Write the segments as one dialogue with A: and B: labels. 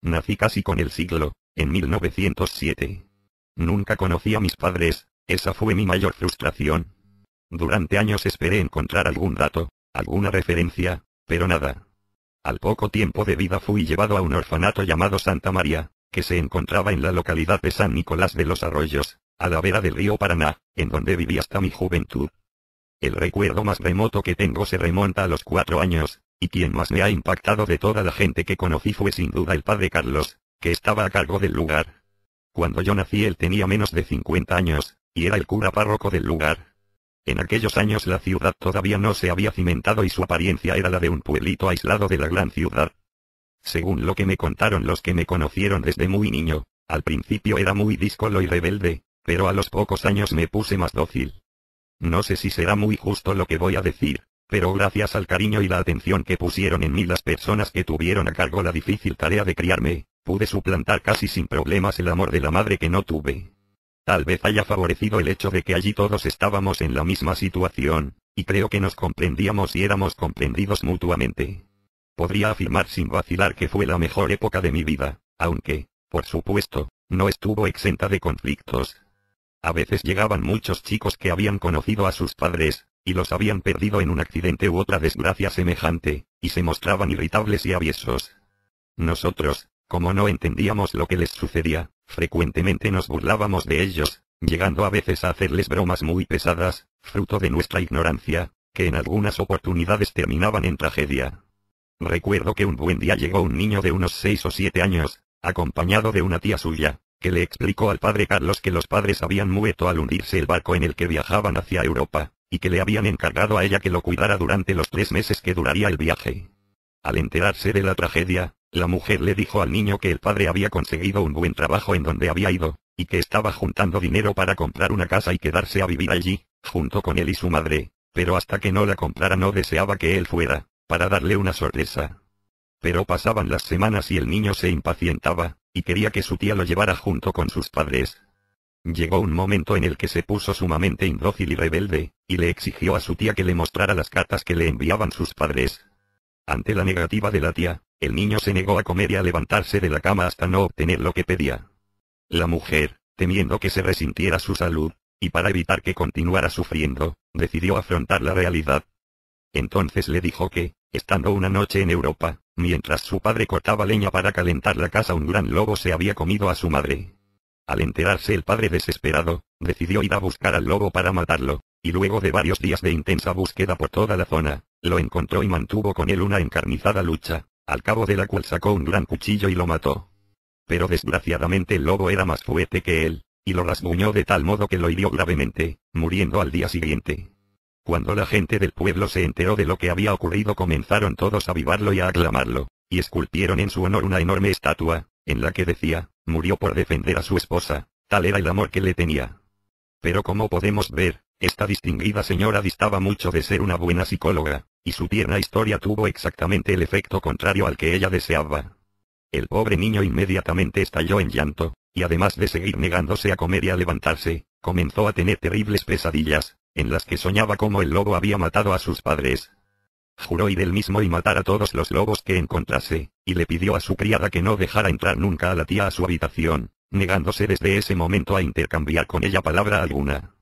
A: Nací casi con el siglo, en 1907. Nunca conocí a mis padres, esa fue mi mayor frustración. Durante años esperé encontrar algún dato, alguna referencia, pero nada. Al poco tiempo de vida fui llevado a un orfanato llamado Santa María, que se encontraba en la localidad de San Nicolás de los Arroyos, a la vera del río Paraná, en donde viví hasta mi juventud. El recuerdo más remoto que tengo se remonta a los 4 años, y quien más me ha impactado de toda la gente que conocí fue sin duda el padre Carlos, que estaba a cargo del lugar. Cuando yo nací él tenía menos de 50 años, y era el cura párroco del lugar. En aquellos años la ciudad todavía no se había cimentado y su apariencia era la de un pueblito aislado de la gran ciudad. Según lo que me contaron los que me conocieron desde muy niño, al principio era muy díscolo y rebelde, pero a los pocos años me puse más dócil. No sé si será muy justo lo que voy a decir, pero gracias al cariño y la atención que pusieron en mí las personas que tuvieron a cargo la difícil tarea de criarme, pude suplantar casi sin problemas el amor de la madre que no tuve. Tal vez haya favorecido el hecho de que allí todos estábamos en la misma situación, y creo que nos comprendíamos y éramos comprendidos mutuamente. Podría afirmar sin vacilar que fue la mejor época de mi vida, aunque, por supuesto, no estuvo exenta de conflictos. A veces llegaban muchos chicos que habían conocido a sus padres, y los habían perdido en un accidente u otra desgracia semejante, y se mostraban irritables y aviesos. Nosotros, como no entendíamos lo que les sucedía, frecuentemente nos burlábamos de ellos, llegando a veces a hacerles bromas muy pesadas, fruto de nuestra ignorancia, que en algunas oportunidades terminaban en tragedia. Recuerdo que un buen día llegó un niño de unos 6 o 7 años, acompañado de una tía suya, que le explicó al padre Carlos que los padres habían muerto al hundirse el barco en el que viajaban hacia Europa, y que le habían encargado a ella que lo cuidara durante los 3 meses que duraría el viaje. Al enterarse de la tragedia, la mujer le dijo al niño que el padre había conseguido un buen trabajo en donde había ido, y que estaba juntando dinero para comprar una casa y quedarse a vivir allí, junto con él y su madre, pero hasta que no la comprara no deseaba que él fuera, para darle una sorpresa. Pero pasaban las semanas y el niño se impacientaba, y quería que su tía lo llevara junto con sus padres. Llegó un momento en el que se puso sumamente indócil y rebelde, y le exigió a su tía que le mostrara las cartas que le enviaban sus padres. Ante la negativa de la tía, el niño se negó a comer y a levantarse de la cama hasta no obtener lo que pedía. La mujer, temiendo que se resintiera su salud, y para evitar que continuara sufriendo, decidió afrontar la realidad. Entonces le dijo que, estando una noche en Europa, mientras su padre cortaba leña para calentar la casa, un gran lobo se había comido a su madre. Al enterarse el padre desesperado, decidió ir a buscar al lobo para matarlo, y luego de varios días de intensa búsqueda por toda la zona, lo encontró y mantuvo con él una encarnizada lucha, al cabo de la cual sacó un gran cuchillo y lo mató. Pero desgraciadamente el lobo era más fuerte que él, y lo rasguñó de tal modo que lo hirió gravemente, muriendo al día siguiente. Cuando la gente del pueblo se enteró de lo que había ocurrido comenzaron todos a avivarlo y a aclamarlo, y esculpieron en su honor una enorme estatua, en la que decía, murió por defender a su esposa, tal era el amor que le tenía. Pero como podemos ver, esta distinguida señora distaba mucho de ser una buena psicóloga, y su tierna historia tuvo exactamente el efecto contrario al que ella deseaba. El pobre niño inmediatamente estalló en llanto, y además de seguir negándose a comer y a levantarse, comenzó a tener terribles pesadillas, en las que soñaba cómo el lobo había matado a sus padres. Juró ir él mismo y matar a todos los lobos que encontrase, y le pidió a su criada que no dejara entrar nunca a la tía a su habitación, negándose desde ese momento a intercambiar con ella palabra alguna.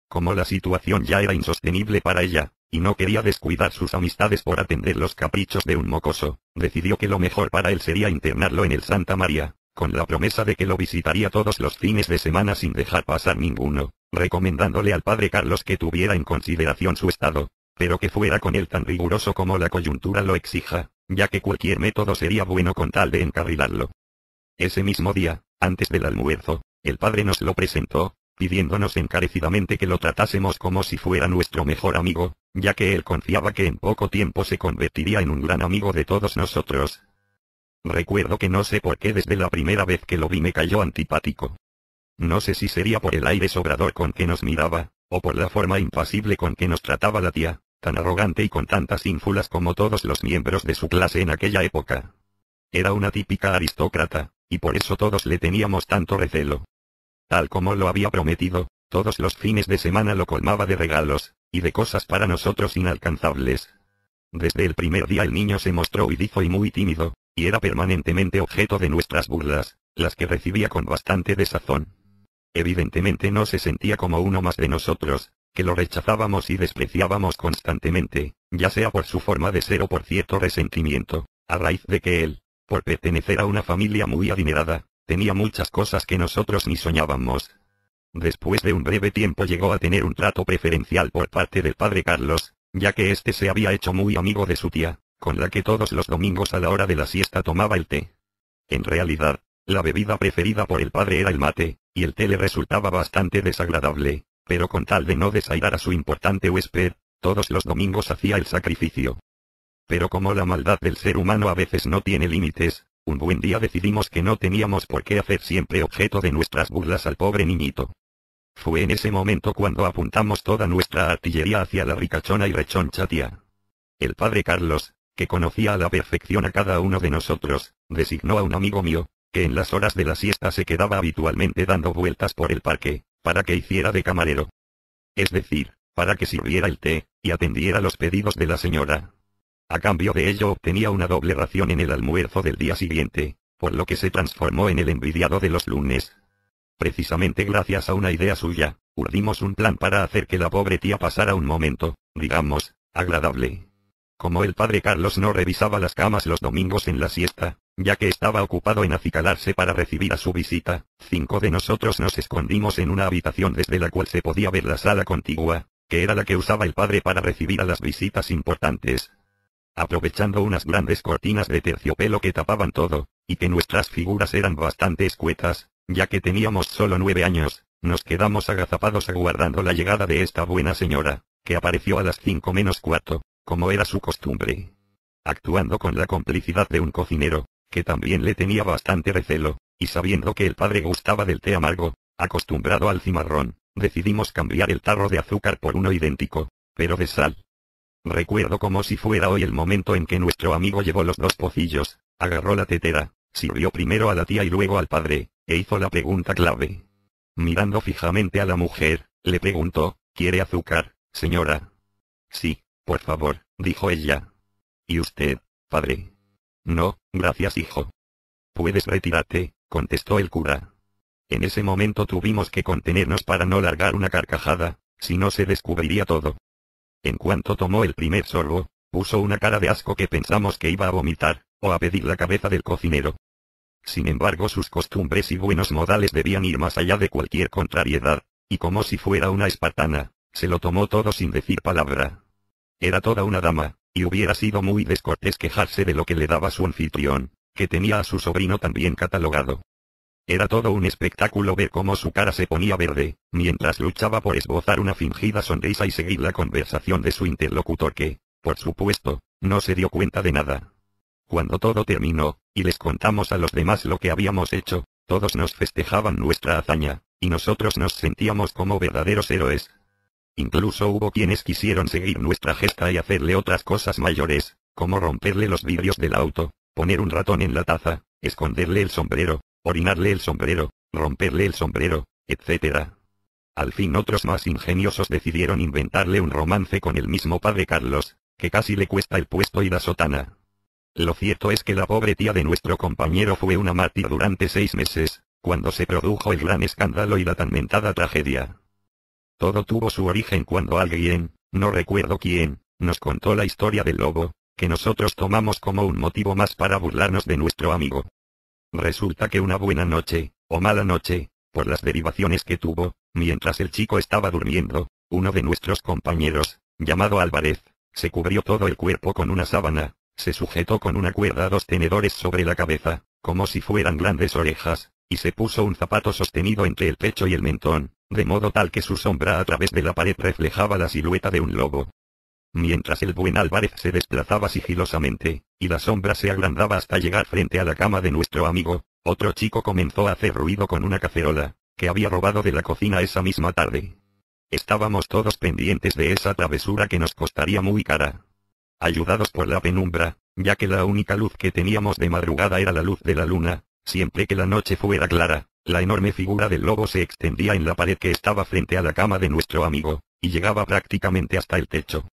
A: Como la situación ya era insostenible para ella, y no quería descuidar sus amistades por atender los caprichos de un mocoso, decidió que lo mejor para él sería internarlo en el Santa María, con la promesa de que lo visitaría todos los fines de semana sin dejar pasar ninguno, recomendándole al padre Carlos que tuviera en consideración su estado, pero que fuera con él tan riguroso como la coyuntura lo exija, ya que cualquier método sería bueno con tal de encarrilarlo. Ese mismo día, antes del almuerzo, el padre nos lo presentó, pidiéndonos encarecidamente que lo tratásemos como si fuera nuestro mejor amigo, ya que él confiaba que en poco tiempo se convertiría en un gran amigo de todos nosotros. Recuerdo que no sé por qué desde la primera vez que lo vi me cayó antipático. No sé si sería por el aire sobrador con que nos miraba, o por la forma impasible con que nos trataba la tía, tan arrogante y con tantas ínfulas como todos los miembros de su clase en aquella época. Era una típica aristócrata, y por eso todos le teníamos tanto recelo. Tal como lo había prometido, todos los fines de semana lo colmaba de regalos, y de cosas para nosotros inalcanzables. Desde el primer día el niño se mostró huidizo y muy tímido, y era permanentemente objeto de nuestras burlas, las que recibía con bastante desazón. Evidentemente no se sentía como uno más de nosotros, que lo rechazábamos y despreciábamos constantemente, ya sea por su forma de ser o por cierto resentimiento, a raíz de que él, por pertenecer a una familia muy adinerada, tenía muchas cosas que nosotros ni soñábamos. Después de un breve tiempo llegó a tener un trato preferencial por parte del padre Carlos, ya que éste se había hecho muy amigo de su tía, con la que todos los domingos a la hora de la siesta tomaba el té. En realidad, la bebida preferida por el padre era el mate, y el té le resultaba bastante desagradable, pero con tal de no desairar a su importante huésped, todos los domingos hacía el sacrificio. Pero como la maldad del ser humano a veces no tiene límites, un buen día decidimos que no teníamos por qué hacer siempre objeto de nuestras burlas al pobre niñito. Fue en ese momento cuando apuntamos toda nuestra artillería hacia la ricachona y rechoncha tía. El padre Carlos, que conocía a la perfección a cada uno de nosotros, designó a un amigo mío, que en las horas de la siesta se quedaba habitualmente dando vueltas por el parque, para que hiciera de camarero. Es decir, para que sirviera el té, y atendiera los pedidos de la señora. A cambio de ello obtenía una doble ración en el almuerzo del día siguiente, por lo que se transformó en el envidiado de los lunes. Precisamente gracias a una idea suya, urdimos un plan para hacer que la pobre tía pasara un momento, digamos, agradable. Como el padre Carlos no revisaba las camas los domingos en la siesta, ya que estaba ocupado en acicalarse para recibir a su visita, 5 de nosotros nos escondimos en una habitación desde la cual se podía ver la sala contigua, que era la que usaba el padre para recibir a las visitas importantes. Aprovechando unas grandes cortinas de terciopelo que tapaban todo, y que nuestras figuras eran bastante escuetas, ya que teníamos solo 9 años, nos quedamos agazapados aguardando la llegada de esta buena señora, que apareció a las 5 menos cuarto, como era su costumbre. Actuando con la complicidad de un cocinero, que también le tenía bastante recelo, y sabiendo que el padre gustaba del té amargo, acostumbrado al cimarrón, decidimos cambiar el tarro de azúcar por uno idéntico, pero de sal. Recuerdo como si fuera hoy el momento en que nuestro amigo llevó los 2 pocillos, agarró la tetera, sirvió primero a la tía y luego al padre, e hizo la pregunta clave. Mirando fijamente a la mujer, le preguntó, ¿quiere azúcar, señora? Sí, por favor, dijo ella. ¿Y usted, padre? No, gracias hijo. Puedes retirarte, contestó el cura. En ese momento tuvimos que contenernos para no largar una carcajada, si no se descubriría todo. En cuanto tomó el primer sorbo, puso una cara de asco que pensamos que iba a vomitar, o a pedir la cabeza del cocinero. Sin embargo sus costumbres y buenos modales debían ir más allá de cualquier contrariedad, y como si fuera una espartana, se lo tomó todo sin decir palabra. Era toda una dama, y hubiera sido muy descortés quejarse de lo que le daba su anfitrión, que tenía a su sobrino también catalogado. Era todo un espectáculo ver cómo su cara se ponía verde, mientras luchaba por esbozar una fingida sonrisa y seguir la conversación de su interlocutor que, por supuesto, no se dio cuenta de nada. Cuando todo terminó, y les contamos a los demás lo que habíamos hecho, todos nos festejaban nuestra hazaña, y nosotros nos sentíamos como verdaderos héroes. Incluso hubo quienes quisieron seguir nuestra gesta y hacerle otras cosas mayores, como romperle los vidrios del auto, poner un ratón en la taza, esconderle el sombrero, orinarle el sombrero, romperle el sombrero, etc. Al fin otros más ingeniosos decidieron inventarle un romance con el mismo padre Carlos, que casi le cuesta el puesto y la sotana. Lo cierto es que la pobre tía de nuestro compañero fue una mártir durante 6 meses, cuando se produjo el gran escándalo y la tan mentada tragedia. Todo tuvo su origen cuando alguien, no recuerdo quién, nos contó la historia del lobo, que nosotros tomamos como un motivo más para burlarnos de nuestro amigo. Resulta que una buena noche, o mala noche, por las derivaciones que tuvo, mientras el chico estaba durmiendo, uno de nuestros compañeros, llamado Álvarez, se cubrió todo el cuerpo con una sábana, se sujetó con una cuerda a 2 tenedores sobre la cabeza, como si fueran grandes orejas, y se puso un zapato sostenido entre el pecho y el mentón, de modo tal que su sombra a través de la pared reflejaba la silueta de un lobo. Mientras el buen Álvarez se desplazaba sigilosamente, y la sombra se agrandaba hasta llegar frente a la cama de nuestro amigo, otro chico comenzó a hacer ruido con una cacerola, que había robado de la cocina esa misma tarde. Estábamos todos pendientes de esa travesura que nos costaría muy cara. Ayudados por la penumbra, ya que la única luz que teníamos de madrugada era la luz de la luna, siempre que la noche fuera clara, la enorme figura del lobo se extendía en la pared que estaba frente a la cama de nuestro amigo, y llegaba prácticamente hasta el techo.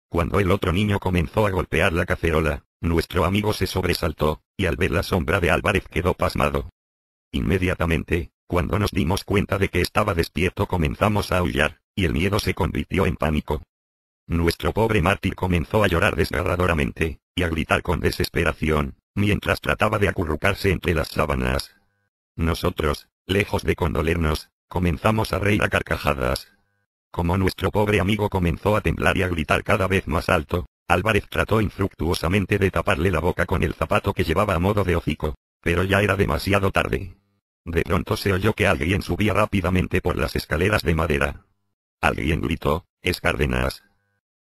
A: Cuando el otro niño comenzó a golpear la cacerola, nuestro amigo se sobresaltó, y al ver la sombra de Álvarez quedó pasmado. Inmediatamente, cuando nos dimos cuenta de que estaba despierto, comenzamos a aullar, y el miedo se convirtió en pánico. Nuestro pobre mártir comenzó a llorar desgarradoramente, y a gritar con desesperación, mientras trataba de acurrucarse entre las sábanas. Nosotros, lejos de condolernos, comenzamos a reír a carcajadas. Como nuestro pobre amigo comenzó a temblar y a gritar cada vez más alto, Álvarez trató infructuosamente de taparle la boca con el zapato que llevaba a modo de hocico, pero ya era demasiado tarde. De pronto se oyó que alguien subía rápidamente por las escaleras de madera. Alguien gritó: «¡Es Cárdenas!».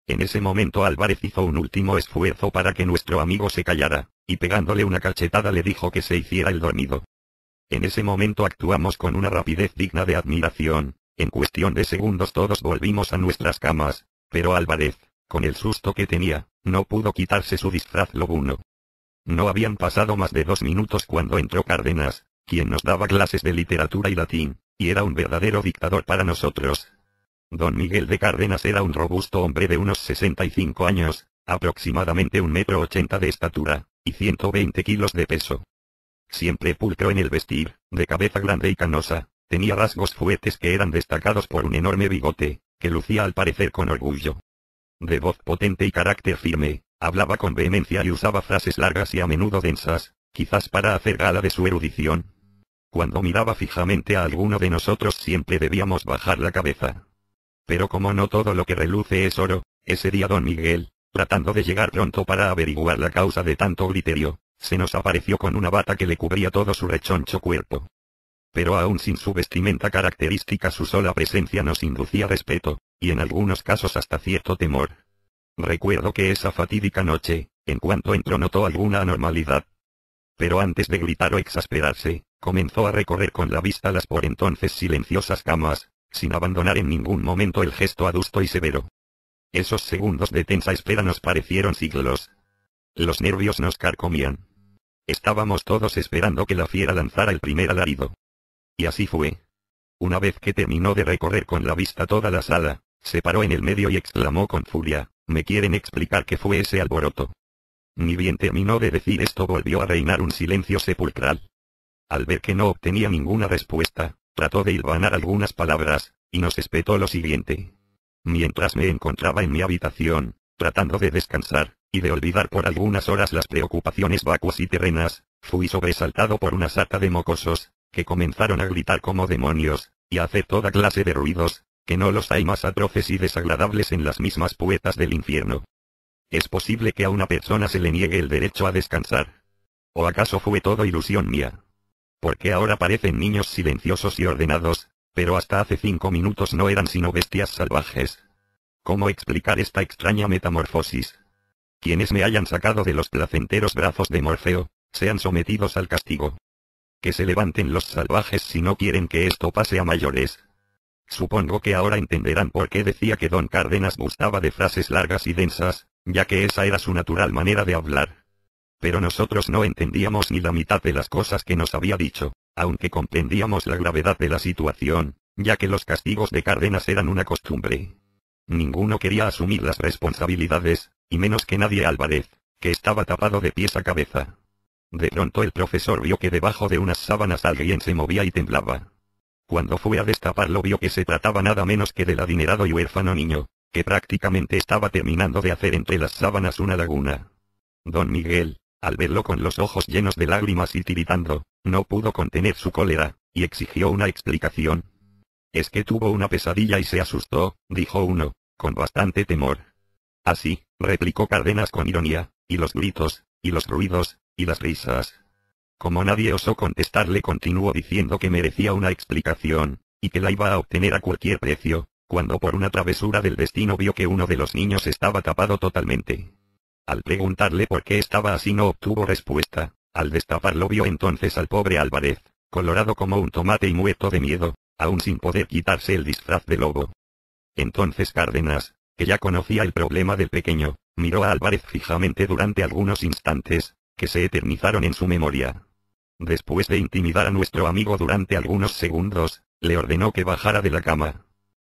A: En ese momento Álvarez hizo un último esfuerzo para que nuestro amigo se callara, y pegándole una cachetada le dijo que se hiciera el dormido. En ese momento actuamos con una rapidez digna de admiración. En cuestión de segundos todos volvimos a nuestras camas, pero Álvarez, con el susto que tenía, no pudo quitarse su disfraz lobuno. No habían pasado más de 2 minutos cuando entró Cárdenas, quien nos daba clases de literatura y latín, y era un verdadero dictador para nosotros. Don Miguel de Cárdenas era un robusto hombre de unos 65 años, aproximadamente 1,80 m de estatura, y 120 kilos de peso. Siempre pulcro en el vestir, de cabeza grande y canosa, tenía rasgos fuertes que eran destacados por un enorme bigote, que lucía al parecer con orgullo. De voz potente y carácter firme, hablaba con vehemencia y usaba frases largas y a menudo densas, quizás para hacer gala de su erudición. Cuando miraba fijamente a alguno de nosotros siempre debíamos bajar la cabeza. Pero como no todo lo que reluce es oro, ese día don Miguel, tratando de llegar pronto para averiguar la causa de tanto griterío, se nos apareció con una bata que le cubría todo su rechoncho cuerpo. Pero aún sin su vestimenta característica su sola presencia nos inducía respeto, y en algunos casos hasta cierto temor. Recuerdo que esa fatídica noche, en cuanto entró notó alguna anormalidad. Pero antes de gritar o exasperarse, comenzó a recorrer con la vista las por entonces silenciosas camas, sin abandonar en ningún momento el gesto adusto y severo. Esos segundos de tensa espera nos parecieron siglos. Los nervios nos carcomían. Estábamos todos esperando que la fiera lanzara el primer alarido. Y así fue. Una vez que terminó de recorrer con la vista toda la sala, se paró en el medio y exclamó con furia: «¿Me quieren explicar qué fue ese alboroto?». Ni bien terminó de decir esto volvió a reinar un silencio sepulcral. Al ver que no obtenía ninguna respuesta, trató de hilvanar algunas palabras, y nos espetó lo siguiente: «Mientras me encontraba en mi habitación, tratando de descansar, y de olvidar por algunas horas las preocupaciones vacuas y terrenas, fui sobresaltado por una sarta de mocosos, que comenzaron a gritar como demonios, y a hacer toda clase de ruidos, que no los hay más atroces y desagradables en las mismas puertas del infierno. ¿Es posible que a una persona se le niegue el derecho a descansar? ¿O acaso fue todo ilusión mía? Porque ahora parecen niños silenciosos y ordenados, pero hasta hace 5 minutos no eran sino bestias salvajes. ¿Cómo explicar esta extraña metamorfosis? Quienes me hayan sacado de los placenteros brazos de Morfeo, sean sometidos al castigo. Que se levanten los salvajes si no quieren que esto pase a mayores». Supongo que ahora entenderán por qué decía que don Cárdenas gustaba de frases largas y densas, ya que esa era su natural manera de hablar. Pero nosotros no entendíamos ni la mitad de las cosas que nos había dicho, aunque comprendíamos la gravedad de la situación, ya que los castigos de Cárdenas eran una costumbre. Ninguno quería asumir las responsabilidades, y menos que nadie Álvarez, que estaba tapado de pies a cabeza. De pronto el profesor vio que debajo de unas sábanas alguien se movía y temblaba. Cuando fue a destaparlo vio que se trataba nada menos que del adinerado y huérfano niño, que prácticamente estaba terminando de hacer entre las sábanas una laguna. Don Miguel, al verlo con los ojos llenos de lágrimas y tiritando, no pudo contener su cólera, y exigió una explicación. «Es que tuvo una pesadilla y se asustó», dijo uno, con bastante temor. «Así», replicó Cárdenas con ironía, «y los gritos, y los ruidos, y las risas». Como nadie osó contestarle continuó diciendo que merecía una explicación, y que la iba a obtener a cualquier precio, cuando por una travesura del destino vio que uno de los niños estaba tapado totalmente. Al preguntarle por qué estaba así no obtuvo respuesta. Al destaparlo vio entonces al pobre Álvarez, colorado como un tomate y muerto de miedo, aún sin poder quitarse el disfraz de lobo. Entonces Cárdenas, que ya conocía el problema del pequeño, miró a Álvarez fijamente durante algunos instantes, que se eternizaron en su memoria. Después de intimidar a nuestro amigo durante algunos segundos, le ordenó que bajara de la cama.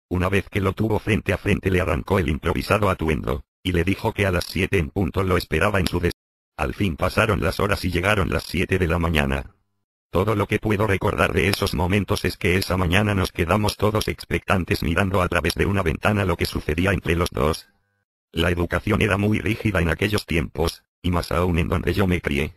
A: Una vez que lo tuvo frente a frente le arrancó el improvisado atuendo, y le dijo que a las 7 en punto lo esperaba en su Al fin pasaron las horas y llegaron las 7 de la mañana. Todo lo que puedo recordar de esos momentos es que esa mañana nos quedamos todos expectantes mirando a través de una ventana lo que sucedía entre los dos. La educación era muy rígida en aquellos tiempos, y más aún en donde yo me crié.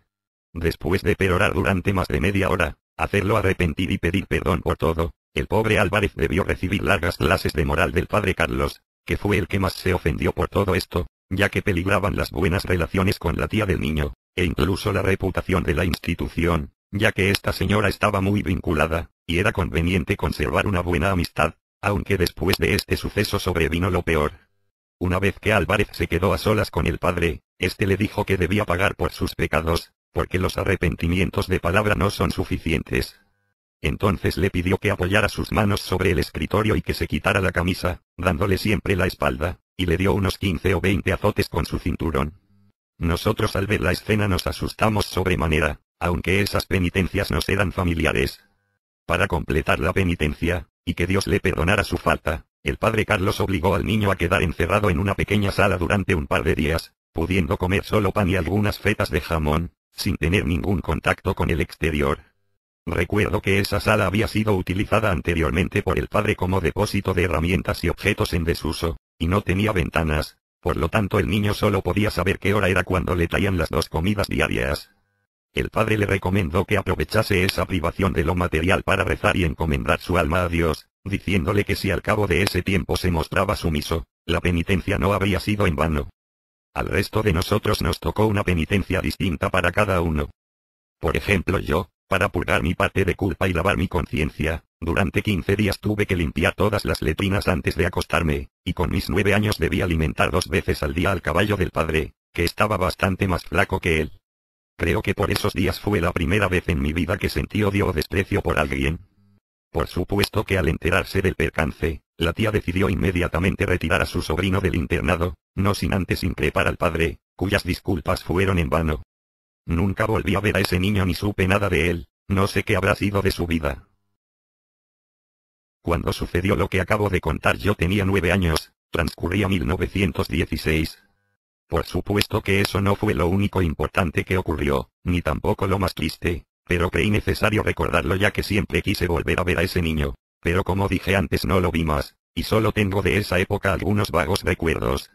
A: Después de perorar durante más de media hora, hacerlo arrepentir y pedir perdón por todo, el pobre Álvarez debió recibir largas clases de moral del padre Carlos, que fue el que más se ofendió por todo esto, ya que peligraban las buenas relaciones con la tía del niño, e incluso la reputación de la institución, ya que esta señora estaba muy vinculada, y era conveniente conservar una buena amistad, aunque después de este suceso sobrevino lo peor. Una vez que Álvarez se quedó a solas con el padre, este le dijo que debía pagar por sus pecados, porque los arrepentimientos de palabra no son suficientes. Entonces le pidió que apoyara sus manos sobre el escritorio y que se quitara la camisa, dándole siempre la espalda, y le dio unos 15 o 20 azotes con su cinturón. Nosotros al ver la escena nos asustamos sobremanera, aunque esas penitencias nos eran familiares. Para completar la penitencia, y que Dios le perdonara su falta, el padre Carlos obligó al niño a quedar encerrado en una pequeña sala durante un par de días, pudiendo comer solo pan y algunas fetas de jamón, sin tener ningún contacto con el exterior. Recuerdo que esa sala había sido utilizada anteriormente por el padre como depósito de herramientas y objetos en desuso, y no tenía ventanas, por lo tanto el niño solo podía saber qué hora era cuando le traían las 2 comidas diarias. El padre le recomendó que aprovechase esa privación de lo material para rezar y encomendar su alma a Dios, diciéndole que si al cabo de ese tiempo se mostraba sumiso, la penitencia no habría sido en vano. Al resto de nosotros nos tocó una penitencia distinta para cada uno. Por ejemplo yo, para purgar mi parte de culpa y lavar mi conciencia, durante 15 días tuve que limpiar todas las letrinas antes de acostarme, y con mis 9 años debí alimentar 2 veces al día al caballo del padre, que estaba bastante más flaco que él. Creo que por esos días fue la primera vez en mi vida que sentí odio o desprecio por alguien. Por supuesto que al enterarse del percance, la tía decidió inmediatamente retirar a su sobrino del internado, no sin antes increpar al padre, cuyas disculpas fueron en vano. Nunca volví a ver a ese niño ni supe nada de él, no sé qué habrá sido de su vida. Cuando sucedió lo que acabo de contar yo tenía 9 años, transcurría 1916. Por supuesto que eso no fue lo único importante que ocurrió, ni tampoco lo más triste, pero creí necesario recordarlo ya que siempre quise volver a ver a ese niño, pero como dije antes no lo vi más, y solo tengo de esa época algunos vagos recuerdos.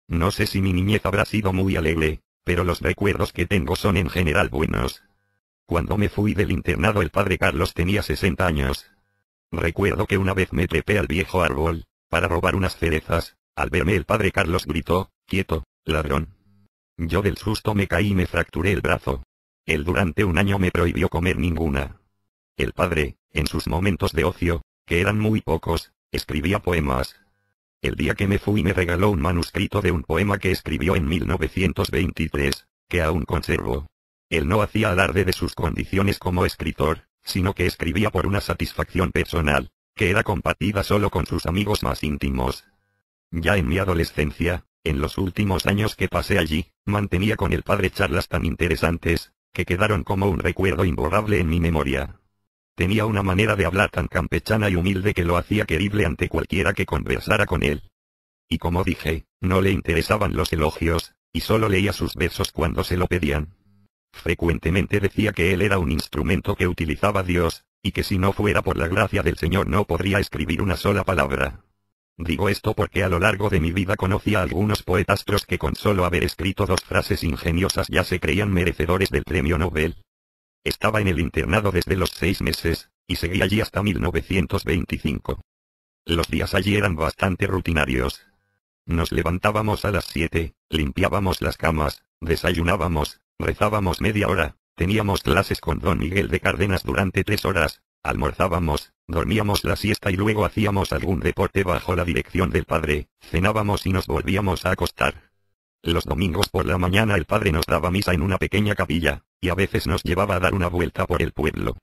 A: No sé si mi niñez habrá sido muy alegre, pero los recuerdos que tengo son en general buenos. Cuando me fui del internado el padre Carlos tenía 60 años. Recuerdo que una vez me trepé al viejo árbol, para robar unas cerezas, al verme el padre Carlos gritó, «¡Quieto, ladrón!». Yo del susto me caí y me fracturé el brazo. Él durante un año me prohibió comer ninguna. El padre, en sus momentos de ocio, que eran muy pocos, escribía poemas. El día que me fui me regaló un manuscrito de un poema que escribió en 1923, que aún conservo. Él no hacía alarde de sus condiciones como escritor, sino que escribía por una satisfacción personal, que era compartida solo con sus amigos más íntimos. Ya en mi adolescencia, en los últimos años que pasé allí, mantenía con el padre charlas tan interesantes, que quedaron como un recuerdo imborrable en mi memoria. Tenía una manera de hablar tan campechana y humilde que lo hacía querible ante cualquiera que conversara con él. Y como dije, no le interesaban los elogios, y solo leía sus versos cuando se lo pedían. Frecuentemente decía que él era un instrumento que utilizaba Dios, y que si no fuera por la gracia del Señor no podría escribir una sola palabra. Digo esto porque a lo largo de mi vida conocí a algunos poetastros que con solo haber escrito 2 frases ingeniosas ya se creían merecedores del premio Nobel. Estaba en el internado desde los 6 meses, y seguí allí hasta 1925. Los días allí eran bastante rutinarios. Nos levantábamos a las 7, limpiábamos las camas, desayunábamos, rezábamos media hora, teníamos clases con don Miguel de Cárdenas durante 3 horas, almorzábamos, dormíamos la siesta y luego hacíamos algún deporte bajo la dirección del padre, cenábamos y nos volvíamos a acostar. Los domingos por la mañana el padre nos daba misa en una pequeña capilla, y a veces nos llevaba a dar una vuelta por el pueblo.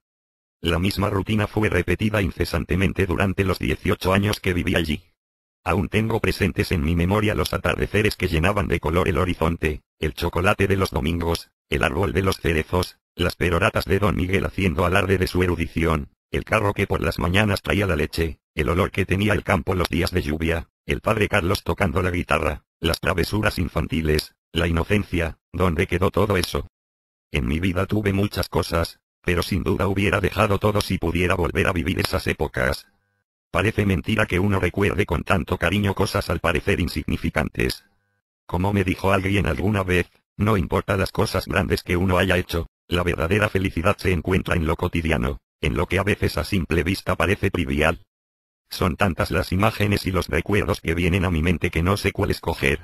A: La misma rutina fue repetida incesantemente durante los 18 años que viví allí. Aún tengo presentes en mi memoria los atardeceres que llenaban de color el horizonte, el chocolate de los domingos, el árbol de los cerezos, las peroratas de don Miguel haciendo alarde de su erudición, el carro que por las mañanas traía la leche, el olor que tenía el campo los días de lluvia, el padre Carlos tocando la guitarra, las travesuras infantiles, La inocencia, ¿dónde quedó todo eso? En mi vida tuve muchas cosas, pero sin duda hubiera dejado todo si pudiera volver a vivir esas épocas. Parece mentira que uno recuerde con tanto cariño cosas al parecer insignificantes. Como me dijo alguien alguna vez, no importa las cosas grandes que uno haya hecho, la verdadera felicidad se encuentra en lo cotidiano, en lo que a veces a simple vista parece trivial. Son tantas las imágenes y los recuerdos que vienen a mi mente que no sé cuál escoger.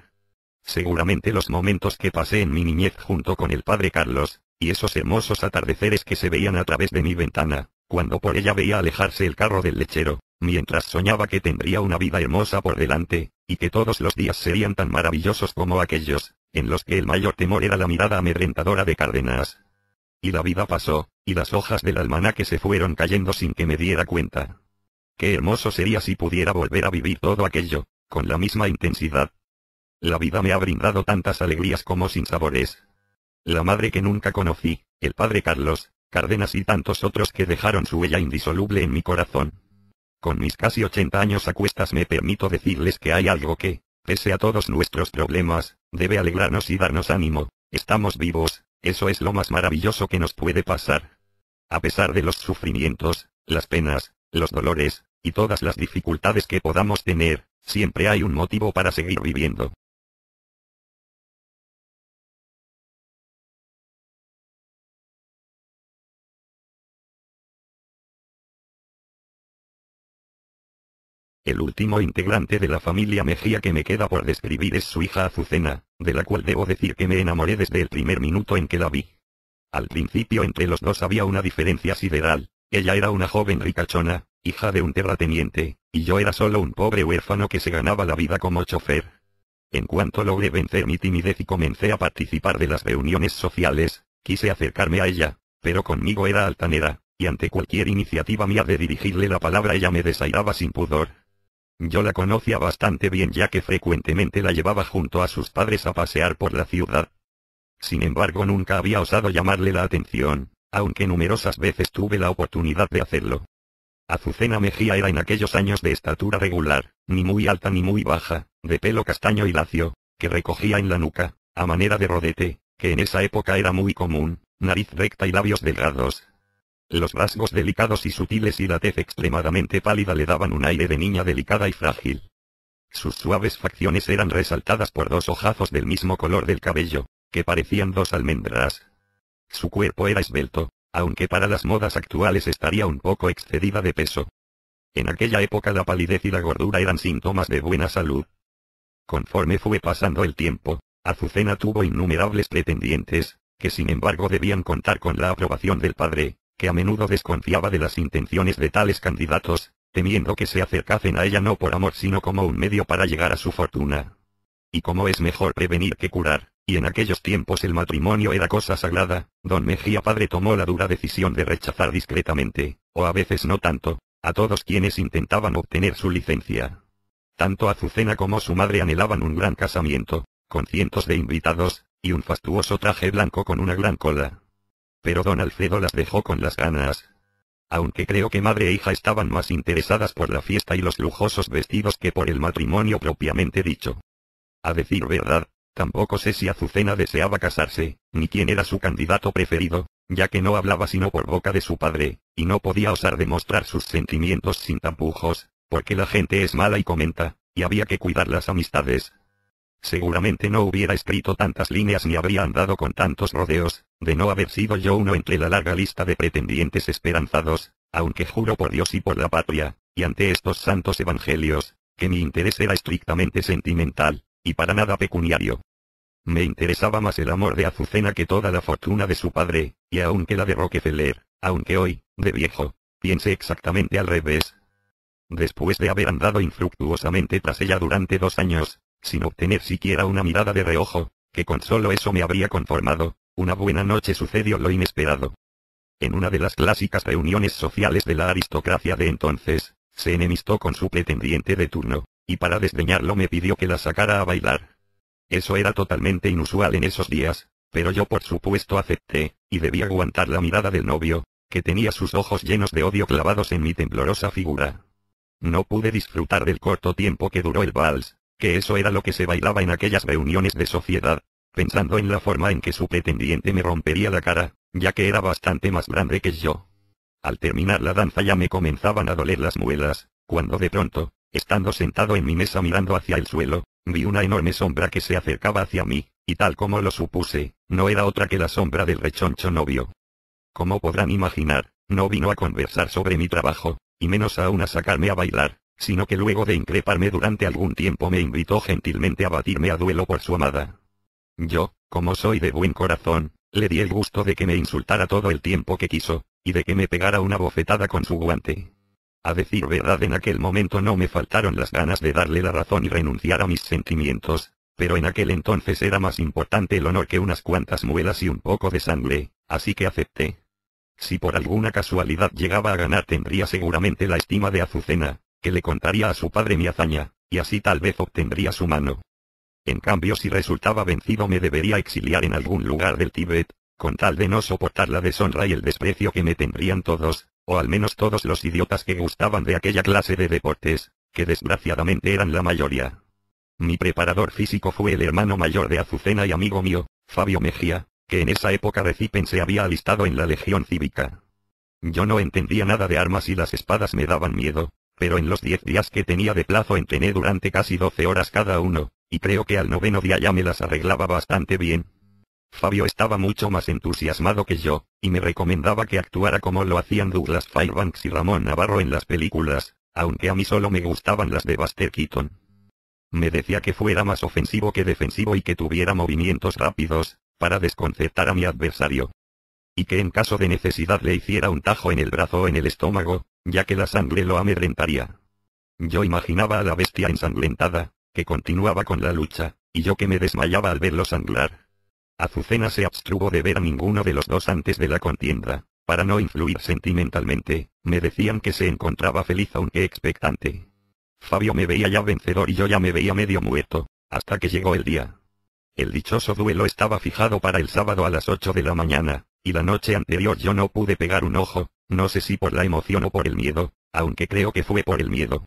A: Seguramente los momentos que pasé en mi niñez junto con el padre Carlos, y esos hermosos atardeceres que se veían a través de mi ventana, cuando por ella veía alejarse el carro del lechero, mientras soñaba que tendría una vida hermosa por delante, y que todos los días serían tan maravillosos como aquellos, en los que el mayor temor era la mirada amedrentadora de Cárdenas. Y la vida pasó, y las hojas del almanaque se fueron cayendo sin que me diera cuenta. Qué hermoso sería si pudiera volver a vivir todo aquello, con la misma intensidad. La vida me ha brindado tantas alegrías como sinsabores. La madre que nunca conocí, el padre Carlos, Cárdenas y tantos otros que dejaron su huella indisoluble en mi corazón. Con mis casi 80 años a cuestas me permito decirles que hay algo que, pese a todos nuestros problemas, debe alegrarnos y darnos ánimo. Estamos vivos, eso es lo más maravilloso que nos puede pasar. A pesar de los sufrimientos, las penas, los dolores, y todas las dificultades que podamos tener, siempre hay un motivo para seguir viviendo. El último integrante de la familia Mejía que me queda por describir es su hija Azucena, de la cual debo decir que me enamoré desde el primer minuto en que la vi. Al principio entre los dos había una diferencia sideral. Ella era una joven ricachona, hija de un terrateniente, y yo era solo un pobre huérfano que se ganaba la vida como chofer. En cuanto logré vencer mi timidez y comencé a participar de las reuniones sociales, quise acercarme a ella, pero conmigo era altanera, y ante cualquier iniciativa mía de dirigirle la palabra ella me desairaba sin pudor. Yo la conocía bastante bien ya que frecuentemente la llevaba junto a sus padres a pasear por la ciudad. Sin embargo nunca había osado llamarle la atención, aunque numerosas veces tuve la oportunidad de hacerlo. Azucena Mejía era en aquellos años de estatura regular, ni muy alta ni muy baja, de pelo castaño y lacio, que recogía en la nuca, a manera de rodete, que en esa época era muy común, nariz recta y labios delgados. Los rasgos delicados y sutiles y la tez extremadamente pálida le daban un aire de niña delicada y frágil. Sus suaves facciones eran resaltadas por dos ojazos del mismo color del cabello, que parecían dos almendras. Su cuerpo era esbelto, aunque para las modas actuales estaría un poco excedida de peso. En aquella época la palidez y la gordura eran síntomas de buena salud. Conforme fue pasando el tiempo, Azucena tuvo innumerables pretendientes, que sin embargo debían contar con la aprobación del padre, que a menudo desconfiaba de las intenciones de tales candidatos, temiendo que se acercasen a ella no por amor sino como un medio para llegar a su fortuna. Y como es mejor prevenir que curar, y en aquellos tiempos el matrimonio era cosa sagrada, don Mejía padre tomó la dura decisión de rechazar discretamente, o a veces no tanto, a todos quienes intentaban obtener su licencia. Tanto Azucena como su madre anhelaban un gran casamiento, con cientos de invitados, y un fastuoso traje blanco con una gran cola. Pero don Alfredo las dejó con las ganas. Aunque creo que madre e hija estaban más interesadas por la fiesta y los lujosos vestidos que por el matrimonio propiamente dicho. A decir verdad, tampoco sé si Azucena deseaba casarse, ni quién era su candidato preferido, ya que no hablaba sino por boca de su padre, y no podía osar demostrar sus sentimientos sin tapujos, porque la gente es mala y comenta, y había que cuidar las amistades. Seguramente no hubiera escrito tantas líneas ni habría andado con tantos rodeos, de no haber sido yo uno entre la larga lista de pretendientes esperanzados, aunque juro por Dios y por la patria, y ante estos santos evangelios, que mi interés era estrictamente sentimental, y para nada pecuniario. Me interesaba más el amor de Azucena que toda la fortuna de su padre, y aunque la de Rockefeller, aunque hoy, de viejo, piense exactamente al revés. Después de haber andado infructuosamente tras ella durante 2 años, sin obtener siquiera una mirada de reojo, que con solo eso me habría conformado, una buena noche sucedió lo inesperado. En una de las clásicas reuniones sociales de la aristocracia de entonces, se enemistó con su pretendiente de turno, y para desdeñarlo me pidió que la sacara a bailar. Eso era totalmente inusual en esos días, pero yo por supuesto acepté, y debí aguantar la mirada del novio, que tenía sus ojos llenos de odio clavados en mi temblorosa figura. No pude disfrutar del corto tiempo que duró el vals, que eso era lo que se bailaba en aquellas reuniones de sociedad, pensando en la forma en que su pretendiente me rompería la cara, ya que era bastante más grande que yo. Al terminar la danza ya me comenzaban a doler las muelas, cuando de pronto, estando sentado en mi mesa mirando hacia el suelo, vi una enorme sombra que se acercaba hacia mí, y tal como lo supuse, no era otra que la sombra del rechoncho novio. Como podrán imaginar, no vino a conversar sobre mi trabajo, y menos aún a sacarme a bailar, sino que luego de increparme durante algún tiempo me invitó gentilmente a batirme a duelo por su amada. Yo, como soy de buen corazón, le di el gusto de que me insultara todo el tiempo que quiso, y de que me pegara una bofetada con su guante. A decir verdad, en aquel momento no me faltaron las ganas de darle la razón y renunciar a mis sentimientos, pero en aquel entonces era más importante el honor que unas cuantas muelas y un poco de sangre, así que acepté. Si por alguna casualidad llegaba a ganar, tendría seguramente la estima de Azucena, que le contaría a su padre mi hazaña, y así tal vez obtendría su mano. En cambio, si resultaba vencido, me debería exiliar en algún lugar del Tíbet, con tal de no soportar la deshonra y el desprecio que me tendrían todos, o al menos todos los idiotas que gustaban de aquella clase de deportes, que desgraciadamente eran la mayoría. Mi preparador físico fue el hermano mayor de Azucena y amigo mío, Fabio Mejía, que en esa época recién se había alistado en la Legión Cívica. Yo no entendía nada de armas y las espadas me daban miedo, pero en los 10 días que tenía de plazo entrené durante casi 12 horas cada uno, y creo que al 9º día ya me las arreglaba bastante bien. Fabio estaba mucho más entusiasmado que yo, y me recomendaba que actuara como lo hacían Douglas Fairbanks y Ramón Navarro en las películas, aunque a mí solo me gustaban las de Buster Keaton. Me decía que fuera más ofensivo que defensivo y que tuviera movimientos rápidos, para desconcertar a mi adversario. Y que en caso de necesidad le hiciera un tajo en el brazo o en el estómago, ya que la sangre lo amedrentaría. Yo imaginaba a la bestia ensangrentada, que continuaba con la lucha, y yo que me desmayaba al verlo sangrar. Azucena se abstuvo de ver a ninguno de los dos antes de la contienda, para no influir sentimentalmente. Me decían que se encontraba feliz aunque expectante. Fabio me veía ya vencedor y yo ya me veía medio muerto, hasta que llegó el día. El dichoso duelo estaba fijado para el sábado a las 8 de la mañana, y la noche anterior yo no pude pegar un ojo, no sé si por la emoción o por el miedo, aunque creo que fue por el miedo.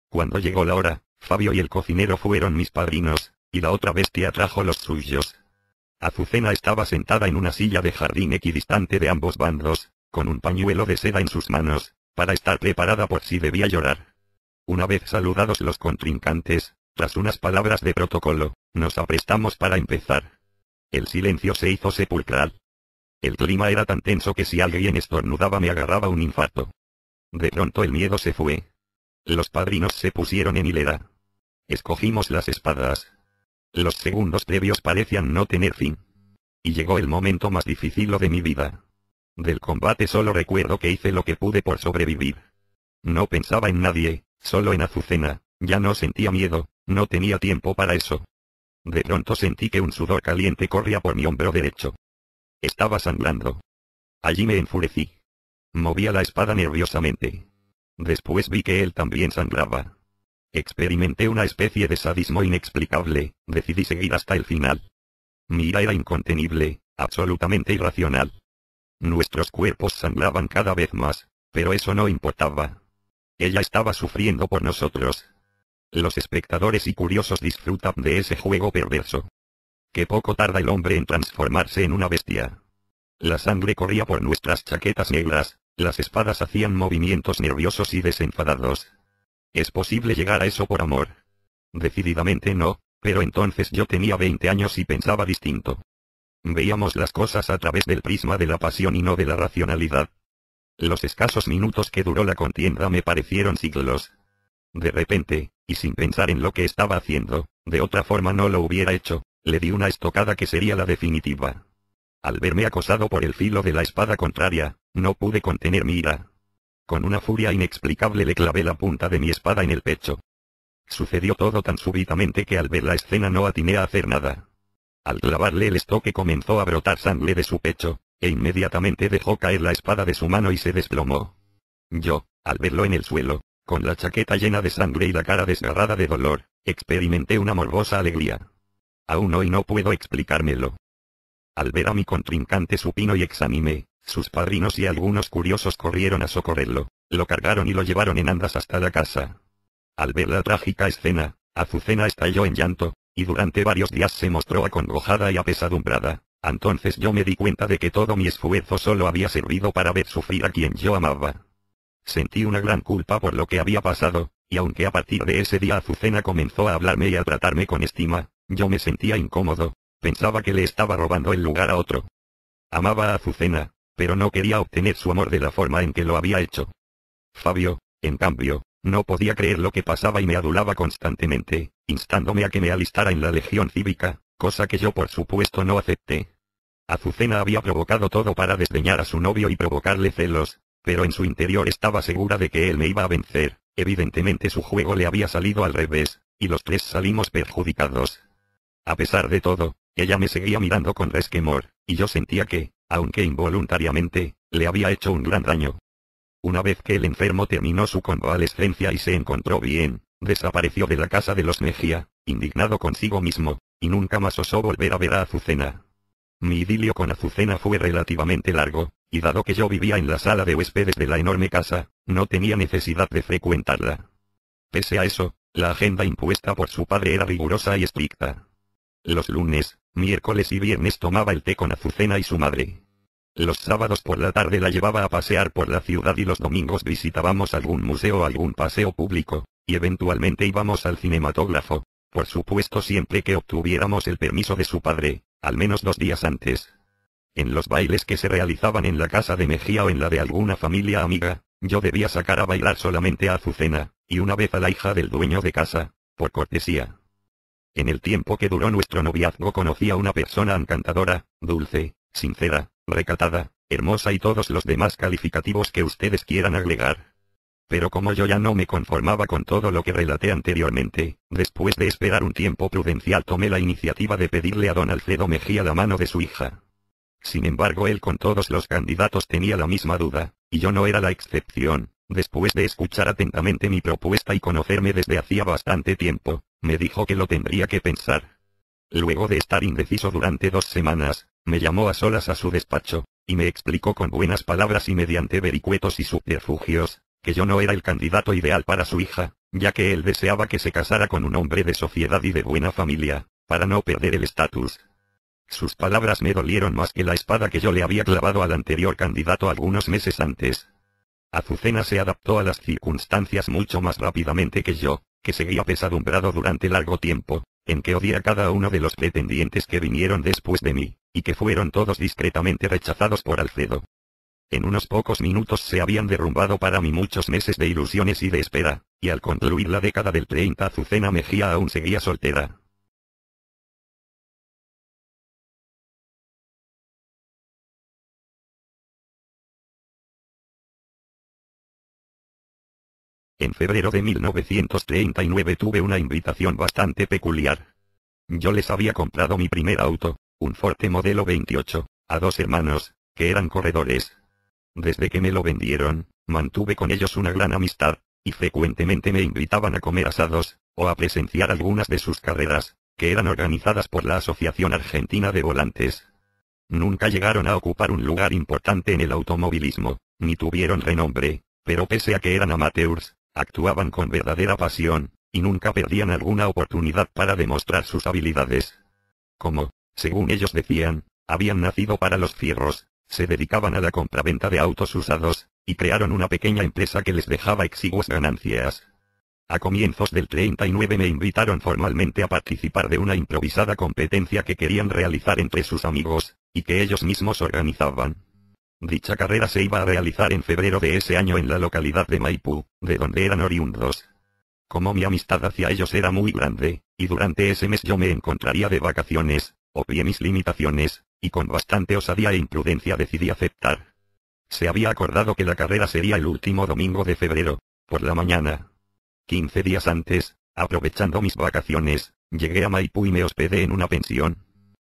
A: Cuando llegó la hora, Fabio y el cocinero fueron mis padrinos, y la otra bestia trajo los suyos. Azucena estaba sentada en una silla de jardín equidistante de ambos bandos, con un pañuelo de seda en sus manos, para estar preparada por si debía llorar. Una vez saludados los contrincantes, tras unas palabras de protocolo, nos aprestamos para empezar. El silencio se hizo sepulcral. El clima era tan tenso que si alguien estornudaba me agarraba un infarto. De pronto el miedo se fue. Los padrinos se pusieron en hilera. Escogimos las espadas. Los segundos previos parecían no tener fin. Y llegó el momento más difícil de mi vida. Del combate solo recuerdo que hice lo que pude por sobrevivir. No pensaba en nadie, solo en Azucena. Ya no sentía miedo, no tenía tiempo para eso. De pronto sentí que un sudor caliente corría por mi hombro derecho. Estaba sangrando. Allí me enfurecí. Movía la espada nerviosamente. Después vi que él también sangraba. Experimenté una especie de sadismo inexplicable, decidí seguir hasta el final. Mi ira era incontenible, absolutamente irracional. Nuestros cuerpos sangraban cada vez más, pero eso no importaba. Ella estaba sufriendo por nosotros. Los espectadores y curiosos disfrutan de ese juego perverso. Qué poco tarda el hombre en transformarse en una bestia. La sangre corría por nuestras chaquetas negras, las espadas hacían movimientos nerviosos y desenfadados. ¿Es posible llegar a eso por amor? Decididamente no, pero entonces yo tenía 20 años y pensaba distinto. Veíamos las cosas a través del prisma de la pasión y no de la racionalidad. Los escasos minutos que duró la contienda me parecieron siglos. De repente, y sin pensar en lo que estaba haciendo, de otra forma no lo hubiera hecho, le di una estocada que sería la definitiva. Al verme acosado por el filo de la espada contraria, no pude contener mi ira. Con una furia inexplicable le clavé la punta de mi espada en el pecho. Sucedió todo tan súbitamente que al ver la escena no atiné a hacer nada. Al clavarle el estoque comenzó a brotar sangre de su pecho, e inmediatamente dejó caer la espada de su mano y se desplomó. Yo, al verlo en el suelo, con la chaqueta llena de sangre y la cara desgarrada de dolor, experimenté una morbosa alegría. Aún hoy no puedo explicármelo. Al ver a mi contrincante supino y exánime, sus padrinos y algunos curiosos corrieron a socorrerlo, lo cargaron y lo llevaron en andas hasta la casa. Al ver la trágica escena, Azucena estalló en llanto, y durante varios días se mostró acongojada y apesadumbrada. Entonces yo me di cuenta de que todo mi esfuerzo solo había servido para ver sufrir a quien yo amaba. Sentí una gran culpa por lo que había pasado, y aunque a partir de ese día Azucena comenzó a hablarme y a tratarme con estima, yo me sentía incómodo, pensaba que le estaba robando el lugar a otro. Amaba a Azucena, pero no quería obtener su amor de la forma en que lo había hecho. Fabio, en cambio, no podía creer lo que pasaba y me adulaba constantemente, instándome a que me alistara en la legión cívica, cosa que yo por supuesto no acepté. Azucena había provocado todo para desdeñar a su novio y provocarle celos, pero en su interior estaba segura de que él me iba a vencer. Evidentemente su juego le había salido al revés, y los tres salimos perjudicados. A pesar de todo, ella me seguía mirando con resquemor, y yo sentía que, aunque involuntariamente, le había hecho un gran daño. Una vez que el enfermo terminó su convalescencia y se encontró bien, desapareció de la casa de los Mejía, indignado consigo mismo, y nunca más osó volver a ver a Azucena. Mi idilio con Azucena fue relativamente largo, y dado que yo vivía en la sala de huéspedes de la enorme casa, no tenía necesidad de frecuentarla. Pese a eso, la agenda impuesta por su padre era rigurosa y estricta. Los lunes, miércoles y viernes tomaba el té con Azucena y su madre. Los sábados por la tarde la llevaba a pasear por la ciudad y los domingos visitábamos algún museo o algún paseo público, y eventualmente íbamos al cinematógrafo, por supuesto siempre que obtuviéramos el permiso de su padre, al menos 2 días antes. En los bailes que se realizaban en la casa de Mejía o en la de alguna familia amiga, yo debía sacar a bailar solamente a Azucena, y una vez a la hija del dueño de casa, por cortesía. En el tiempo que duró nuestro noviazgo conocí a una persona encantadora, dulce, sincera, recatada, hermosa y todos los demás calificativos que ustedes quieran agregar. Pero como yo ya no me conformaba con todo lo que relaté anteriormente, después de esperar un tiempo prudencial tomé la iniciativa de pedirle a don Alfredo Mejía la mano de su hija. Sin embargo él con todos los candidatos tenía la misma duda, y yo no era la excepción. Después de escuchar atentamente mi propuesta y conocerme desde hacía bastante tiempo, me dijo que lo tendría que pensar. Luego de estar indeciso durante 2 semanas, me llamó a solas a su despacho, y me explicó con buenas palabras y mediante vericuetos y subterfugios, que yo no era el candidato ideal para su hija, ya que él deseaba que se casara con un hombre de sociedad y de buena familia, para no perder el estatus. Sus palabras me dolieron más que la espada que yo le había clavado al anterior candidato algunos meses antes. Azucena se adaptó a las circunstancias mucho más rápidamente que yo, que seguía pesadumbrado durante largo tiempo, en que odié a cada uno de los pretendientes que vinieron después de mí, y que fueron todos discretamente rechazados por Alfredo. En unos pocos minutos se habían derrumbado para mí muchos meses de ilusiones y de espera, y al concluir la década del 30 Azucena Mejía aún seguía soltera. En febrero de 1939 tuve una invitación bastante peculiar. Yo les había comprado mi primer auto, un Forte modelo 28, a 2 hermanos, que eran corredores. Desde que me lo vendieron, mantuve con ellos una gran amistad, y frecuentemente me invitaban a comer asados, o a presenciar algunas de sus carreras, que eran organizadas por la Asociación Argentina de Volantes. Nunca llegaron a ocupar un lugar importante en el automovilismo, ni tuvieron renombre, pero pese a que eran amateurs, actuaban con verdadera pasión, y nunca perdían alguna oportunidad para demostrar sus habilidades. Como, según ellos decían, habían nacido para los fierros, se dedicaban a la compraventa de autos usados, y crearon una pequeña empresa que les dejaba exiguas ganancias. A comienzos del 39 me invitaron formalmente a participar de una improvisada competencia que querían realizar entre sus amigos, y que ellos mismos organizaban. Dicha carrera se iba a realizar en febrero de ese año en la localidad de Maipú, de donde eran oriundos. Como mi amistad hacia ellos era muy grande, y durante ese mes yo me encontraría de vacaciones, obvié mis limitaciones, y con bastante osadía e imprudencia decidí aceptar. Se había acordado que la carrera sería el último domingo de febrero, por la mañana. 15 días antes, aprovechando mis vacaciones, llegué a Maipú y me hospedé en una pensión.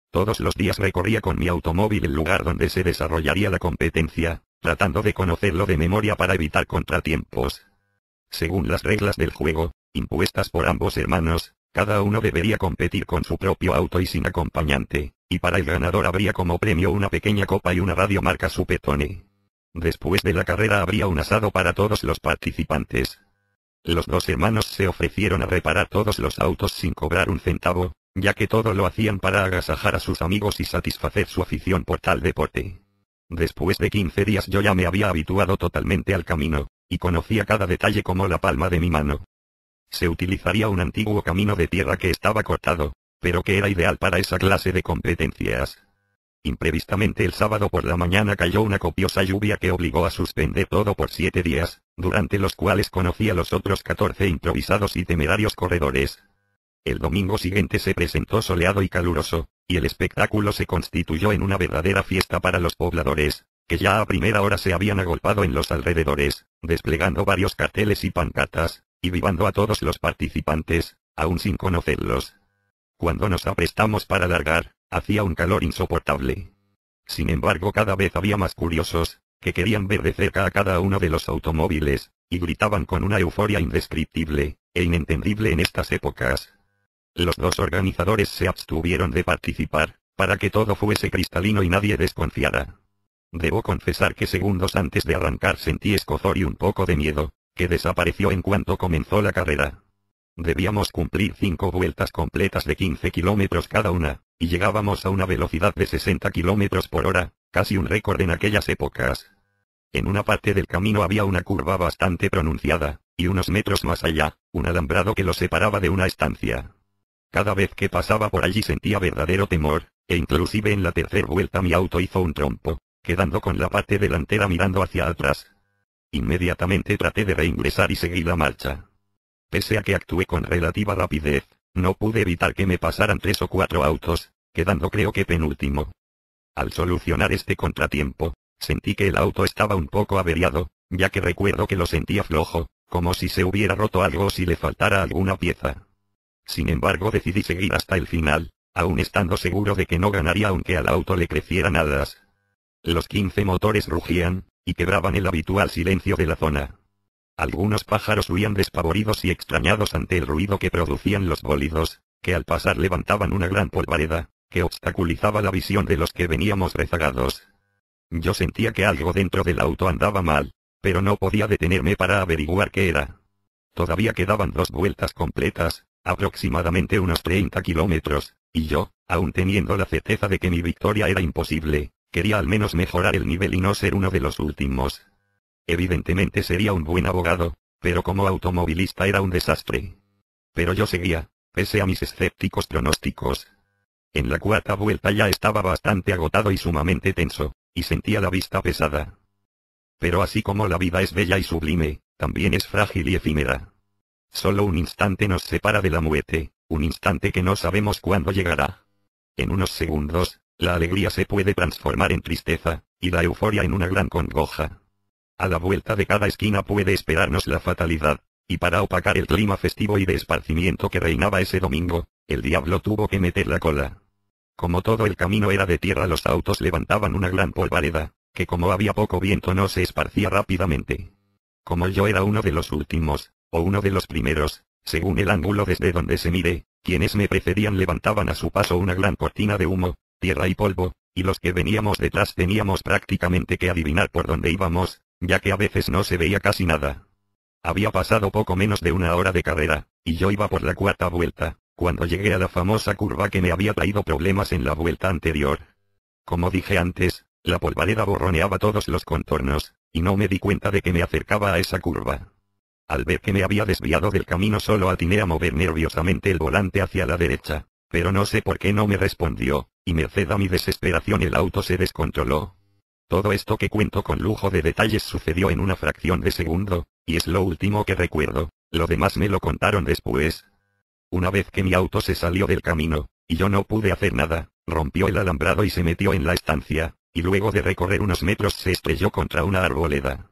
A: Todos los días recorría con mi automóvil el lugar donde se desarrollaría la competencia, tratando de conocerlo de memoria para evitar contratiempos. Según las reglas del juego, impuestas por ambos hermanos, cada uno debería competir con su propio auto y sin acompañante, y para el ganador habría como premio una pequeña copa y una radio marca Supetone. Después de la carrera habría un asado para todos los participantes. Los 2 hermanos se ofrecieron a reparar todos los autos sin cobrar un centavo, ya que todo lo hacían para agasajar a sus amigos y satisfacer su afición por tal deporte. Después de 15 días yo ya me había habituado totalmente al camino, y conocía cada detalle como la palma de mi mano. Se utilizaría un antiguo camino de tierra que estaba cortado, pero que era ideal para esa clase de competencias. Imprevistamente el sábado por la mañana cayó una copiosa lluvia que obligó a suspender todo por 7 días, durante los cuales conocí a los otros 14 improvisados y temerarios corredores. El domingo siguiente se presentó soleado y caluroso, y el espectáculo se constituyó en una verdadera fiesta para los pobladores, que ya a primera hora se habían agolpado en los alrededores, desplegando varios carteles y pancartas, y vivando a todos los participantes, aún sin conocerlos. Cuando nos aprestamos para largar, hacía un calor insoportable. Sin embargo, cada vez había más curiosos, que querían ver de cerca a cada uno de los automóviles, y gritaban con una euforia indescriptible, e inentendible en estas épocas. Los dos organizadores se abstuvieron de participar, para que todo fuese cristalino y nadie desconfiara. Debo confesar que segundos antes de arrancar sentí escozor y un poco de miedo, que desapareció en cuanto comenzó la carrera. Debíamos cumplir 5 vueltas completas de 15 kilómetros cada una, y llegábamos a una velocidad de 60 kilómetros por hora, casi un récord en aquellas épocas. En una parte del camino había una curva bastante pronunciada, y unos metros más allá, un alambrado que lo separaba de una estancia. Cada vez que pasaba por allí sentía verdadero temor, e inclusive en la tercera vuelta mi auto hizo un trompo, quedando con la parte delantera mirando hacia atrás. Inmediatamente traté de reingresar y seguí la marcha. Pese a que actué con relativa rapidez, no pude evitar que me pasaran 3 o 4 autos, quedando creo que penúltimo. Al solucionar este contratiempo, sentí que el auto estaba un poco averiado, ya que recuerdo que lo sentía flojo, como si se hubiera roto algo o si le faltara alguna pieza. Sin embargo decidí seguir hasta el final, aún estando seguro de que no ganaría aunque al auto le crecieran alas. Los 15 motores rugían, y quebraban el habitual silencio de la zona. Algunos pájaros huían despavoridos y extrañados ante el ruido que producían los bólidos, que al pasar levantaban una gran polvareda, que obstaculizaba la visión de los que veníamos rezagados. Yo sentía que algo dentro del auto andaba mal, pero no podía detenerme para averiguar qué era. Todavía quedaban 2 vueltas completas, aproximadamente unos 30 kilómetros, y yo, aún teniendo la certeza de que mi victoria era imposible, quería al menos mejorar el nivel y no ser uno de los últimos. Evidentemente sería un buen abogado, pero como automovilista era un desastre. Pero yo seguía, pese a mis escépticos pronósticos. En la cuarta vuelta ya estaba bastante agotado y sumamente tenso, y sentía la vista pesada. Pero así como la vida es bella y sublime, también es frágil y efímera. Solo un instante nos separa de la muerte, un instante que no sabemos cuándo llegará. En unos segundos, la alegría se puede transformar en tristeza, y la euforia en una gran congoja. A la vuelta de cada esquina puede esperarnos la fatalidad, y para opacar el clima festivo y de esparcimiento que reinaba ese domingo, el diablo tuvo que meter la cola. Como todo el camino era de tierra, los autos levantaban una gran polvareda, que como había poco viento no se esparcía rápidamente. Como yo era uno de los últimos, o uno de los primeros, según el ángulo desde donde se mire, quienes me precedían levantaban a su paso una gran cortina de humo, tierra y polvo, y los que veníamos detrás teníamos prácticamente que adivinar por dónde íbamos, ya que a veces no se veía casi nada. Había pasado poco menos de 1 hora de carrera, y yo iba por la cuarta vuelta, cuando llegué a la famosa curva que me había traído problemas en la vuelta anterior. Como dije antes, la polvareda borroneaba todos los contornos, y no me di cuenta de que me acercaba a esa curva. Al ver que me había desviado del camino solo atiné a mover nerviosamente el volante hacia la derecha, pero no sé por qué no me respondió, y merced a mi desesperación el auto se descontroló. Todo esto que cuento con lujo de detalles sucedió en una fracción de segundo, y es lo último que recuerdo, lo demás me lo contaron después. Una vez que mi auto se salió del camino, y yo no pude hacer nada, rompió el alambrado y se metió en la estancia, y luego de recorrer unos metros se estrelló contra una arboleda.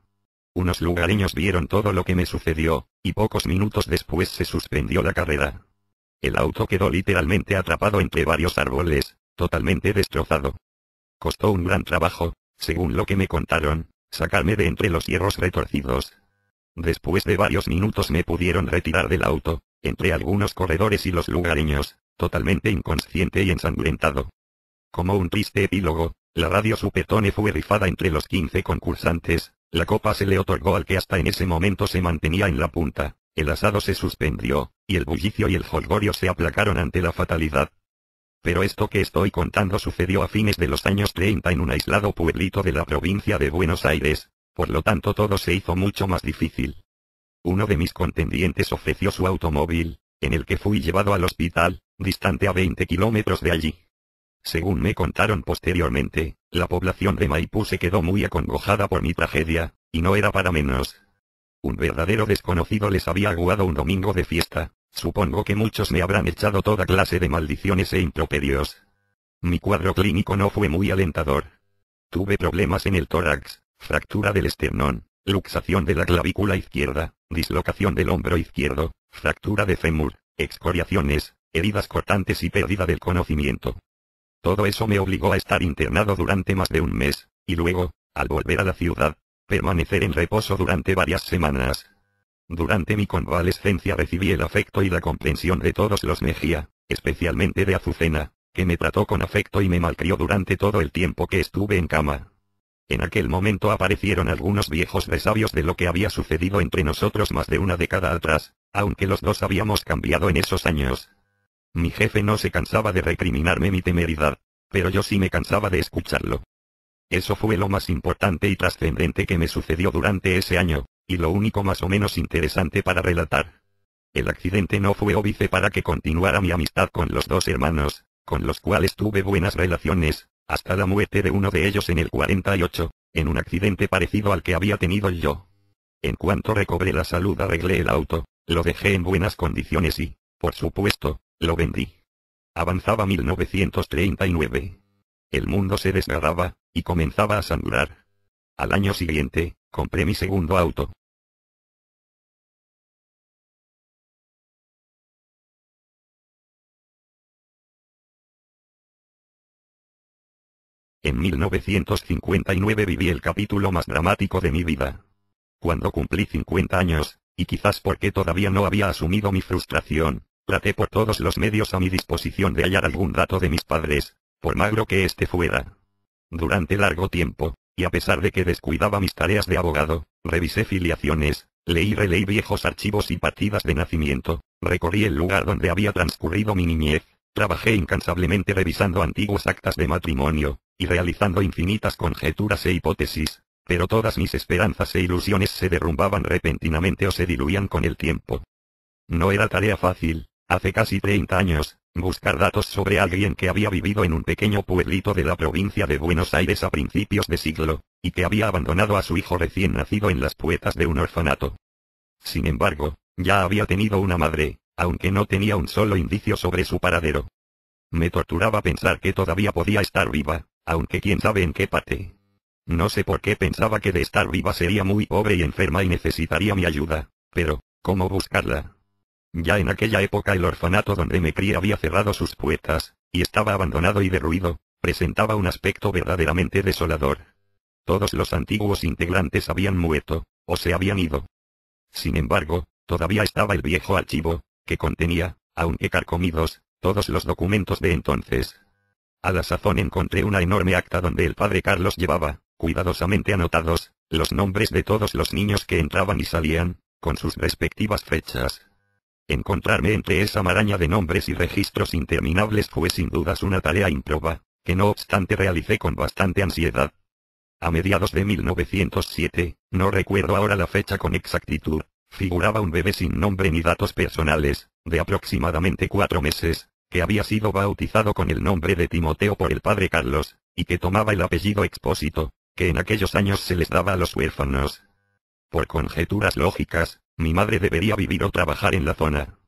A: Unos lugareños vieron todo lo que me sucedió, y pocos minutos después se suspendió la carrera. El auto quedó literalmente atrapado entre varios árboles, totalmente destrozado. Costó un gran trabajo, según lo que me contaron, sacarme de entre los hierros retorcidos. Después de varios minutos me pudieron retirar del auto, entre algunos corredores y los lugareños, totalmente inconsciente y ensangrentado. Como un triste epílogo, la radio Supertone fue rifada entre los 15 concursantes, la copa se le otorgó al que hasta en ese momento se mantenía en la punta, El asado se suspendió, y el bullicio y el jolgorio se aplacaron ante la fatalidad. Pero esto que estoy contando sucedió a fines de los años 30 en un aislado pueblito de la provincia de Buenos Aires, por lo tanto todo se hizo mucho más difícil. Uno de mis contendientes ofreció su automóvil, en el que fui llevado al hospital, distante a 20 kilómetros de allí. Según me contaron posteriormente, la población de Maipú se quedó muy acongojada por mi tragedia, y no era para menos. Un verdadero desconocido les había aguado un domingo de fiesta, supongo que muchos me habrán echado toda clase de maldiciones e improperios. Mi cuadro clínico no fue muy alentador. Tuve problemas en el tórax, fractura del esternón, luxación de la clavícula izquierda, dislocación del hombro izquierdo, fractura de fémur, excoriaciones, heridas cortantes y pérdida del conocimiento. Todo eso me obligó a estar internado durante más de un mes, y luego, al volver a la ciudad, permanecer en reposo durante varias semanas. Durante mi convalescencia recibí el afecto y la comprensión de todos los Mejía, especialmente de Azucena, que me trató con afecto y me malcrió durante todo el tiempo que estuve en cama. En aquel momento aparecieron algunos viejos resabios de lo que había sucedido entre nosotros más de una década atrás, aunque los dos habíamos cambiado en esos años. Mi jefe no se cansaba de recriminarme mi temeridad, pero yo sí me cansaba de escucharlo. Eso fue lo más importante y trascendente que me sucedió durante ese año, y lo único más o menos interesante para relatar. El accidente no fue óbice para que continuara mi amistad con los dos hermanos, con los cuales tuve buenas relaciones, hasta la muerte de uno de ellos en el 48, en un accidente parecido al que había tenido yo. En cuanto recobré la salud arreglé el auto, lo dejé en buenas condiciones y, por supuesto, lo vendí. Avanzaba 1939. El mundo se desgarraba, y comenzaba a sangrar. Al año siguiente, compré mi segundo auto. En 1959 viví el capítulo más dramático de mi vida. Cuando cumplí 50 años, y quizás porque todavía no había asumido mi frustración, traté por todos los medios a mi disposición de hallar algún dato de mis padres, por magro que éste fuera. Durante largo tiempo, y a pesar de que descuidaba mis tareas de abogado, revisé filiaciones, leí y releí viejos archivos y partidas de nacimiento, recorrí el lugar donde había transcurrido mi niñez, trabajé incansablemente revisando antiguas actas de matrimonio, y realizando infinitas conjeturas e hipótesis, pero todas mis esperanzas e ilusiones se derrumbaban repentinamente o se diluían con el tiempo. No era tarea fácil, hace casi 30 años, buscar datos sobre alguien que había vivido en un pequeño pueblito de la provincia de Buenos Aires a principios de siglo, y que había abandonado a su hijo recién nacido en las puertas de un orfanato. Sin embargo, ya había tenido una madre, aunque no tenía un solo indicio sobre su paradero. Me torturaba pensar que todavía podía estar viva, aunque quién sabe en qué parte. No sé por qué pensaba que de estar viva sería muy pobre y enferma y necesitaría mi ayuda, pero, ¿cómo buscarla? Ya en aquella época el orfanato donde me crié había cerrado sus puertas, y estaba abandonado y derruido, presentaba un aspecto verdaderamente desolador. Todos los antiguos integrantes habían muerto, o se habían ido. Sin embargo, todavía estaba el viejo archivo, que contenía, aunque carcomidos, todos los documentos de entonces. A la sazón encontré una enorme acta donde el padre Carlos llevaba, cuidadosamente anotados, los nombres de todos los niños que entraban y salían, con sus respectivas fechas. Encontrarme entre esa maraña de nombres y registros interminables fue sin dudas una tarea improba, que no obstante realicé con bastante ansiedad. A mediados de 1907, no recuerdo ahora la fecha con exactitud, figuraba un bebé sin nombre ni datos personales, de aproximadamente 4 meses, que había sido bautizado con el nombre de Timoteo por el padre Carlos, y que tomaba el apellido Expósito, que en aquellos años se les daba a los huérfanos. Por conjeturas lógicas, mi madre debería vivir o trabajar en la zona.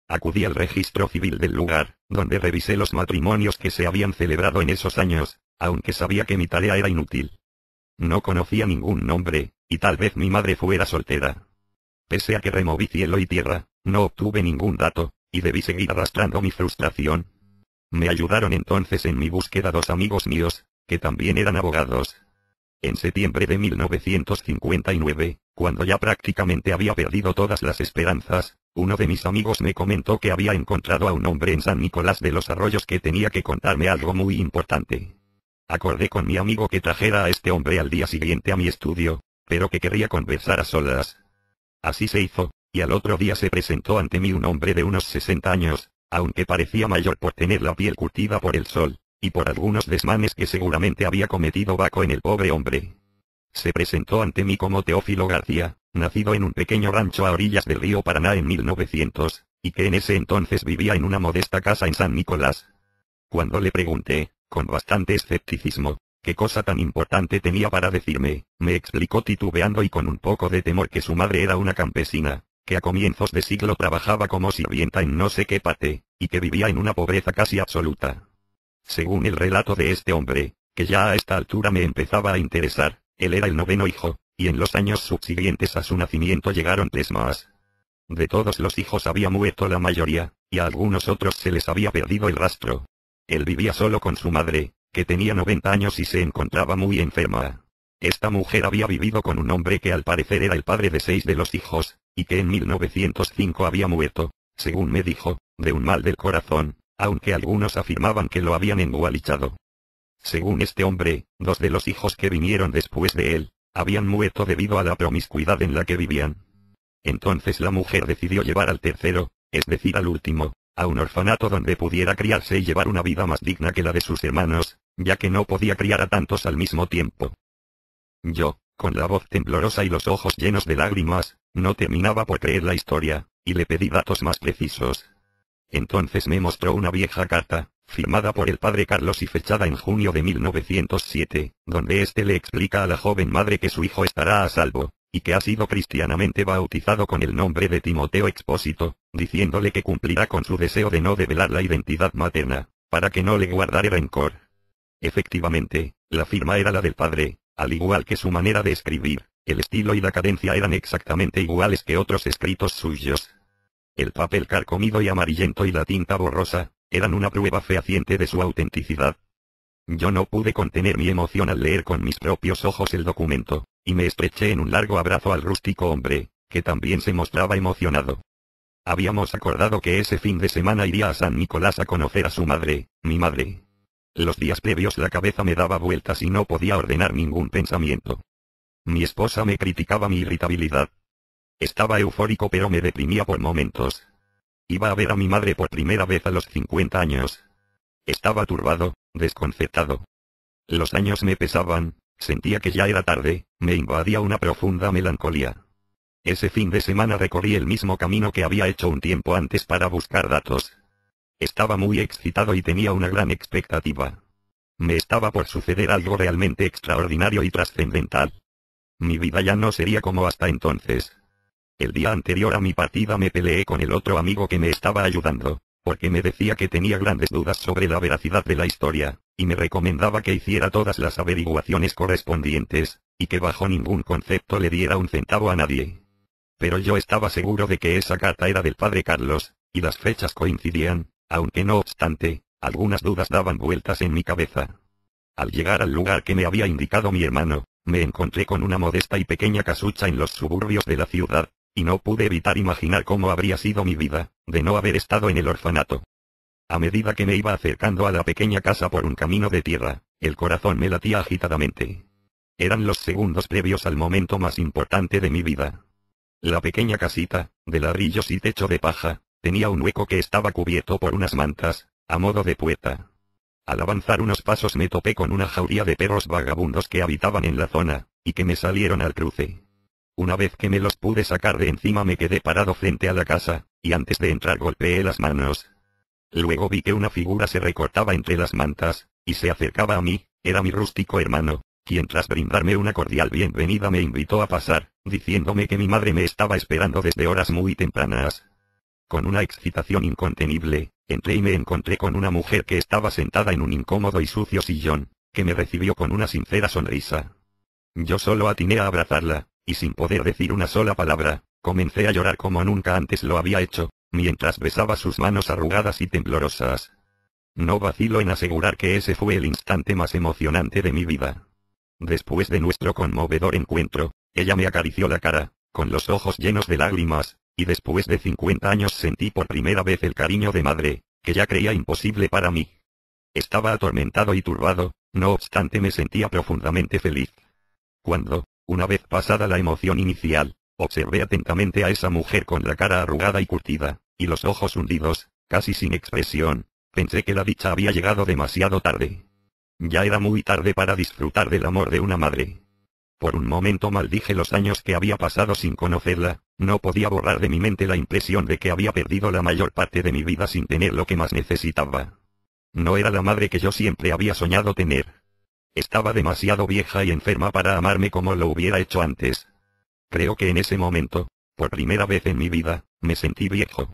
A: Acudí al registro civil del lugar, donde revisé los matrimonios que se habían celebrado en esos años, aunque sabía que mi tarea era inútil. No conocía ningún nombre, y tal vez mi madre fuera soltera. Pese a que removí cielo y tierra, no obtuve ningún dato, y debí seguir arrastrando mi frustración. Me ayudaron entonces en mi búsqueda 2 amigos míos, que también eran abogados. En septiembre de 1959, cuando ya prácticamente había perdido todas las esperanzas, uno de mis amigos me comentó que había encontrado a un hombre en San Nicolás de los Arroyos que tenía que contarme algo muy importante. Acordé con mi amigo que trajera a este hombre al día siguiente a mi estudio, pero que quería conversar a solas. Así se hizo, y al otro día se presentó ante mí un hombre de unos 60 años, aunque parecía mayor por tener la piel curtida por el sol, y por algunos desmanes que seguramente había cometido Baco en el pobre hombre. Se presentó ante mí como Teófilo García, nacido en un pequeño rancho a orillas del río Paraná en 1900, y que en ese entonces vivía en una modesta casa en San Nicolás. Cuando le pregunté, con bastante escepticismo, qué cosa tan importante tenía para decirme, me explicó titubeando y con un poco de temor que su madre era una campesina, que a comienzos de siglo trabajaba como sirvienta en no sé qué parte, y que vivía en una pobreza casi absoluta. Según el relato de este hombre, que ya a esta altura me empezaba a interesar, él era el 9º hijo, y en los años subsiguientes a su nacimiento llegaron 3 más. De todos los hijos había muerto la mayoría, y a algunos otros se les había perdido el rastro. Él vivía solo con su madre, que tenía 90 años y se encontraba muy enferma. Esta mujer había vivido con un hombre que al parecer era el padre de 6 de los hijos, y que en 1905 había muerto, según me dijo, de un mal del corazón, aunque algunos afirmaban que lo habían engualichado. Según este hombre, 2 de los hijos que vinieron después de él, habían muerto debido a la promiscuidad en la que vivían. Entonces la mujer decidió llevar al tercero, es decir al último, a un orfanato donde pudiera criarse y llevar una vida más digna que la de sus hermanos, ya que no podía criar a tantos al mismo tiempo. Yo, con la voz temblorosa y los ojos llenos de lágrimas, no terminaba por creer la historia, y le pedí datos más precisos. Entonces me mostró una vieja carta, firmada por el padre Carlos y fechada en junio de 1907, donde éste le explica a la joven madre que su hijo estará a salvo, y que ha sido cristianamente bautizado con el nombre de Timoteo Expósito, diciéndole que cumplirá con su deseo de no develar la identidad materna, para que no le guardare rencor. Efectivamente, la firma era la del padre, al igual que su manera de escribir, el estilo y la cadencia eran exactamente iguales que otros escritos suyos. El papel carcomido y amarillento y la tinta borrosa, eran una prueba fehaciente de su autenticidad. Yo no pude contener mi emoción al leer con mis propios ojos el documento, y me estreché en un largo abrazo al rústico hombre, que también se mostraba emocionado. Habíamos acordado que ese fin de semana iría a San Nicolás a conocer a su madre, mi madre. Los días previos la cabeza me daba vueltas y no podía ordenar ningún pensamiento. Mi esposa me criticaba mi irritabilidad. Estaba eufórico pero me deprimía por momentos. Iba a ver a mi madre por primera vez a los 50 años. Estaba turbado, desconcertado. Los años me pesaban, sentía que ya era tarde, me invadía una profunda melancolía. Ese fin de semana recorrí el mismo camino que había hecho un tiempo antes para buscar datos. Estaba muy excitado y tenía una gran expectativa. Me estaba por suceder algo realmente extraordinario y trascendental. Mi vida ya no sería como hasta entonces. El día anterior a mi partida me peleé con el otro amigo que me estaba ayudando, porque me decía que tenía grandes dudas sobre la veracidad de la historia, y me recomendaba que hiciera todas las averiguaciones correspondientes, y que bajo ningún concepto le diera un centavo a nadie. Pero yo estaba seguro de que esa carta era del padre Carlos, y las fechas coincidían, aunque no obstante, algunas dudas daban vueltas en mi cabeza. Al llegar al lugar que me había indicado mi hermano, me encontré con una modesta y pequeña casucha en los suburbios de la ciudad, y no pude evitar imaginar cómo habría sido mi vida, de no haber estado en el orfanato. A medida que me iba acercando a la pequeña casa por un camino de tierra, el corazón me latía agitadamente. Eran los segundos previos al momento más importante de mi vida. La pequeña casita, de ladrillos y techo de paja, tenía un hueco que estaba cubierto por unas mantas, a modo de puerta. Al avanzar unos pasos me topé con una jauría de perros vagabundos que habitaban en la zona, y que me salieron al cruce. Una vez que me los pude sacar de encima me quedé parado frente a la casa, y antes de entrar golpeé las manos. Luego vi que una figura se recortaba entre las mantas, y se acercaba a mí, era mi rústico hermano, quien tras brindarme una cordial bienvenida me invitó a pasar, diciéndome que mi madre me estaba esperando desde horas muy tempranas. Con una excitación incontenible, entré y me encontré con una mujer que estaba sentada en un incómodo y sucio sillón, que me recibió con una sincera sonrisa. Yo solo atiné a abrazarla, y sin poder decir una sola palabra, comencé a llorar como nunca antes lo había hecho, mientras besaba sus manos arrugadas y temblorosas. No vacilo en asegurar que ese fue el instante más emocionante de mi vida. Después de nuestro conmovedor encuentro, ella me acarició la cara, con los ojos llenos de lágrimas, y después de 50 años sentí por primera vez el cariño de madre, que ya creía imposible para mí. Estaba atormentado y turbado, no obstante me sentía profundamente feliz. Cuando, una vez pasada la emoción inicial, Observé atentamente a esa mujer con la cara arrugada y curtida, y los ojos hundidos, casi sin expresión. Pensé que la dicha había llegado demasiado tarde. Ya era muy tarde para disfrutar del amor de una madre. Por un momento maldije los años que había pasado sin conocerla, no podía borrar de mi mente la impresión de que había perdido la mayor parte de mi vida sin tener lo que más necesitaba. No era la madre que yo siempre había soñado tener. Estaba demasiado vieja y enferma para amarme como lo hubiera hecho antes. Creo que en ese momento, por primera vez en mi vida, me sentí viejo.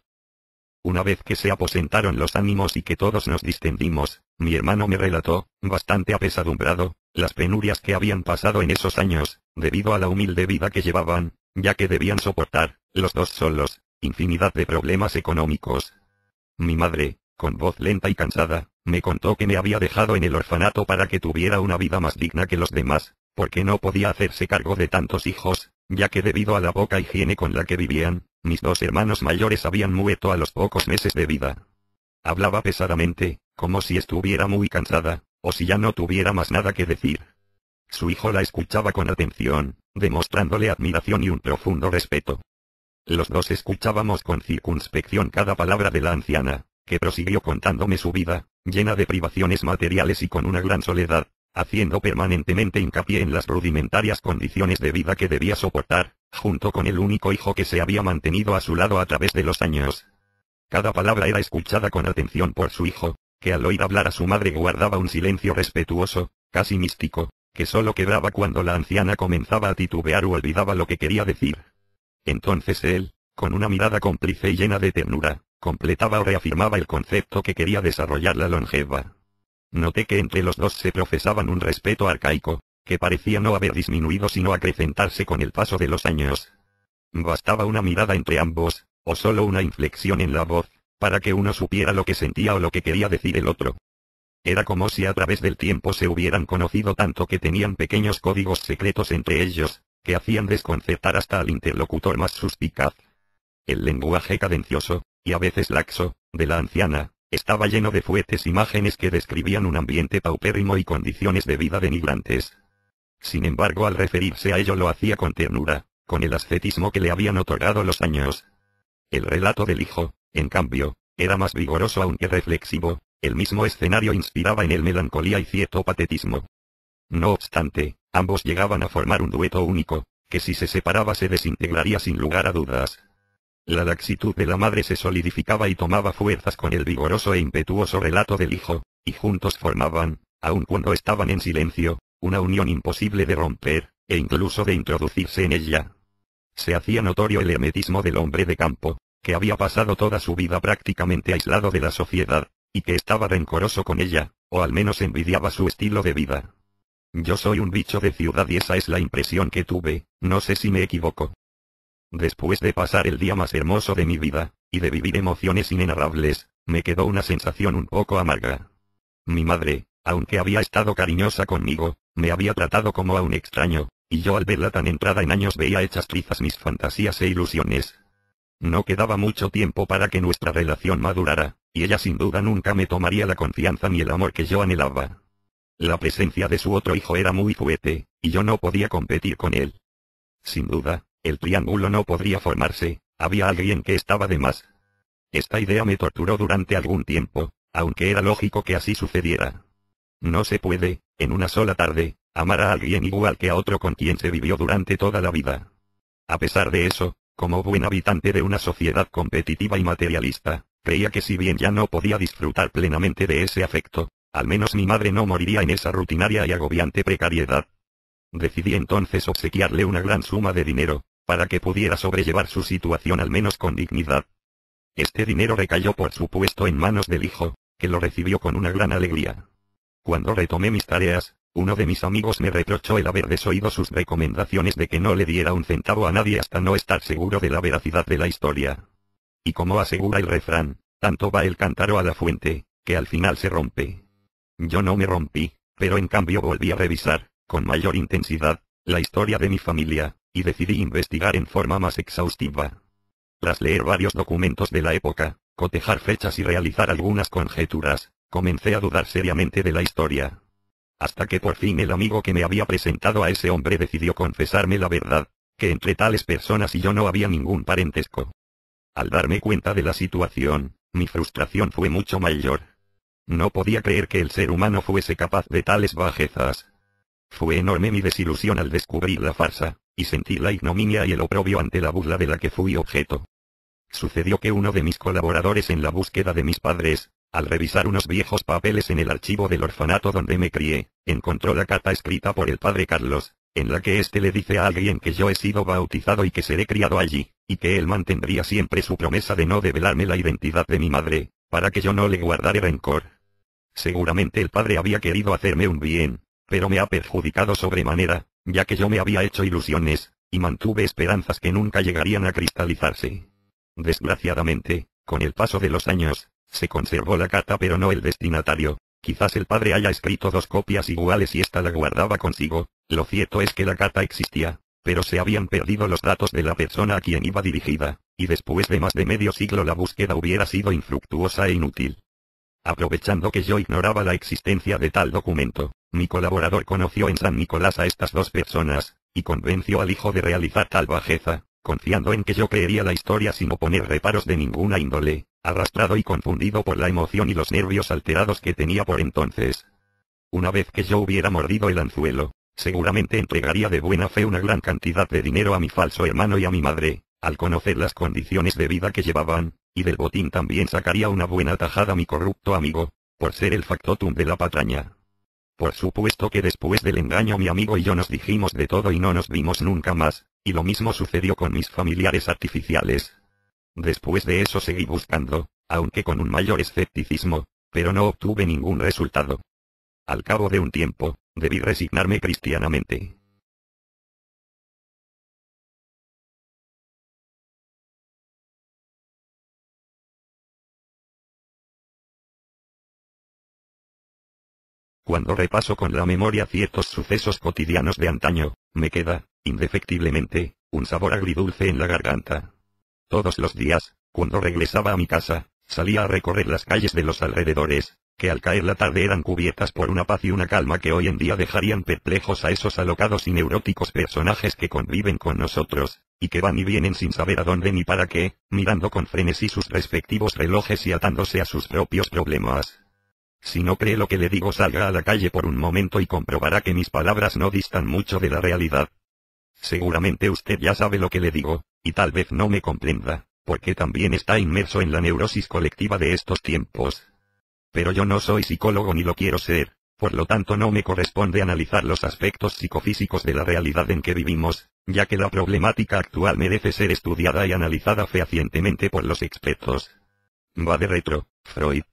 A: Una vez que se aposentaron los ánimos y que todos nos distendimos, mi hermano me relató, bastante apesadumbrado, las penurias que habían pasado en esos años, debido a la humilde vida que llevaban, ya que debían soportar, los dos solos, infinidad de problemas económicos. Mi madre, con voz lenta y cansada, me contó que me había dejado en el orfanato para que tuviera una vida más digna que los demás, porque no podía hacerse cargo de tantos hijos, ya que debido a la poca higiene con la que vivían, mis dos hermanos mayores habían muerto a los pocos meses de vida. Hablaba pesadamente, como si estuviera muy cansada, o si ya no tuviera más nada que decir. Su hijo la escuchaba con atención, demostrándole admiración y un profundo respeto. Los dos escuchábamos con circunspección cada palabra de la anciana, que prosiguió contándome su vida, llena de privaciones materiales y con una gran soledad, haciendo permanentemente hincapié en las rudimentarias condiciones de vida que debía soportar, junto con el único hijo que se había mantenido a su lado a través de los años. Cada palabra era escuchada con atención por su hijo, que al oír hablar a su madre guardaba un silencio respetuoso, casi místico, que solo quebraba cuando la anciana comenzaba a titubear o olvidaba lo que quería decir. Entonces él, con una mirada cómplice y llena de ternura, completaba o reafirmaba el concepto que quería desarrollar la longeva. Noté que entre los dos se profesaban un respeto arcaico, que parecía no haber disminuido sino acrecentarse con el paso de los años. Bastaba una mirada entre ambos, o solo una inflexión en la voz, para que uno supiera lo que sentía o lo que quería decir el otro. Era como si a través del tiempo se hubieran conocido tanto que tenían pequeños códigos secretos entre ellos, que hacían desconcertar hasta al interlocutor más suspicaz. El lenguaje cadencioso, y a veces laxo, de la anciana, estaba lleno de fuertes imágenes que describían un ambiente paupérrimo y condiciones de vida denigrantes. Sin embargo, al referirse a ello lo hacía con ternura, con el ascetismo que le habían otorgado los años. El relato del hijo, en cambio, era más vigoroso aunque reflexivo, el mismo escenario inspiraba en él melancolía y cierto patetismo. No obstante, ambos llegaban a formar un dueto único, que si se separaba se desintegraría sin lugar a dudas. La laxitud de la madre se solidificaba y tomaba fuerzas con el vigoroso e impetuoso relato del hijo, y juntos formaban, aun cuando estaban en silencio, una unión imposible de romper, e incluso de introducirse en ella. Se hacía notorio el hermetismo del hombre de campo, que había pasado toda su vida prácticamente aislado de la sociedad, y que estaba rencoroso con ella, o al menos envidiaba su estilo de vida. Yo soy un bicho de ciudad y esa es la impresión que tuve, no sé si me equivoco. Después de pasar el día más hermoso de mi vida, y de vivir emociones inenarrables, me quedó una sensación un poco amarga. Mi madre, aunque había estado cariñosa conmigo, me había tratado como a un extraño, y yo al verla tan entrada en años veía hechas trizas mis fantasías e ilusiones. No quedaba mucho tiempo para que nuestra relación madurara, y ella sin duda nunca me tomaría la confianza ni el amor que yo anhelaba. La presencia de su otro hijo era muy fuerte, y yo no podía competir con él. Sin duda, el triángulo no podría formarse, había alguien que estaba de más. Esta idea me torturó durante algún tiempo, aunque era lógico que así sucediera. No se puede, en una sola tarde, amar a alguien igual que a otro con quien se vivió durante toda la vida. A pesar de eso, como buen habitante de una sociedad competitiva y materialista, creía que si bien ya no podía disfrutar plenamente de ese afecto, al menos mi madre no moriría en esa rutinaria y agobiante precariedad. Decidí entonces obsequiarle una gran suma de dinero, para que pudiera sobrellevar su situación al menos con dignidad. Este dinero recayó por supuesto en manos del hijo, que lo recibió con una gran alegría. Cuando retomé mis tareas, uno de mis amigos me reprochó el haber desoído sus recomendaciones de que no le diera un centavo a nadie hasta no estar seguro de la veracidad de la historia. Y como asegura el refrán, tanto va el cántaro a la fuente, que al final se rompe. Yo no me rompí, pero en cambio volví a revisar, con mayor intensidad, la historia de mi familia, y decidí investigar en forma más exhaustiva. Tras leer varios documentos de la época, cotejar fechas y realizar algunas conjeturas, comencé a dudar seriamente de la historia. Hasta que por fin el amigo que me había presentado a ese hombre decidió confesarme la verdad, que entre tales personas y yo no había ningún parentesco. Al darme cuenta de la situación, mi frustración fue mucho mayor. No podía creer que el ser humano fuese capaz de tales bajezas. Fue enorme mi desilusión al descubrir la farsa, y sentí la ignominia y el oprobio ante la burla de la que fui objeto. Sucedió que uno de mis colaboradores en la búsqueda de mis padres, al revisar unos viejos papeles en el archivo del orfanato donde me crié, encontró la carta escrita por el padre Carlos, en la que éste le dice a alguien que yo he sido bautizado y que seré criado allí, y que él mantendría siempre su promesa de no develarme la identidad de mi madre, para que yo no le guardara rencor. Seguramente el padre había querido hacerme un bien, pero me ha perjudicado sobremanera, ya que yo me había hecho ilusiones, y mantuve esperanzas que nunca llegarían a cristalizarse. Desgraciadamente, con el paso de los años, se conservó la carta pero no el destinatario. Quizás el padre haya escrito 2 copias iguales y ésta la guardaba consigo. Lo cierto es que la carta existía, pero se habían perdido los datos de la persona a quien iba dirigida, y después de más de medio siglo la búsqueda hubiera sido infructuosa e inútil. Aprovechando que yo ignoraba la existencia de tal documento, mi colaborador conoció en San Nicolás a estas 2 personas, y convenció al hijo de realizar tal bajeza, confiando en que yo creería la historia sin oponer reparos de ninguna índole, arrastrado y confundido por la emoción y los nervios alterados que tenía por entonces. Una vez que yo hubiera mordido el anzuelo, seguramente entregaría de buena fe una gran cantidad de dinero a mi falso hermano y a mi madre, al conocer las condiciones de vida que llevaban, y del botín también sacaría una buena tajada a mi corrupto amigo, por ser el factotum de la patraña. Por supuesto que después del engaño mi amigo y yo nos dijimos de todo y no nos vimos nunca más, y lo mismo sucedió con mis familiares artificiales. Después de eso seguí buscando, aunque con un mayor escepticismo, pero no obtuve ningún resultado. Al cabo de un tiempo, debí resignarme cristianamente. Cuando repaso con la memoria ciertos sucesos cotidianos de antaño, me queda, indefectiblemente, un sabor agridulce en la garganta. Todos los días, cuando regresaba a mi casa, salía a recorrer las calles de los alrededores, que al caer la tarde eran cubiertas por una paz y una calma que hoy en día dejarían perplejos a esos alocados y neuróticos personajes que conviven con nosotros, y que van y vienen sin saber a dónde ni para qué, mirando con frenesí sus respectivos relojes y atándose a sus propios problemas. Si no cree lo que le digo, salga a la calle por un momento y comprobará que mis palabras no distan mucho de la realidad. Seguramente usted ya sabe lo que le digo, y tal vez no me comprenda, porque también está inmerso en la neurosis colectiva de estos tiempos. Pero yo no soy psicólogo ni lo quiero ser, por lo tanto no me corresponde analizar los aspectos psicofísicos de la realidad en que vivimos, ya que la problemática actual merece ser estudiada y analizada fehacientemente por los expertos. Va de retro, Freud.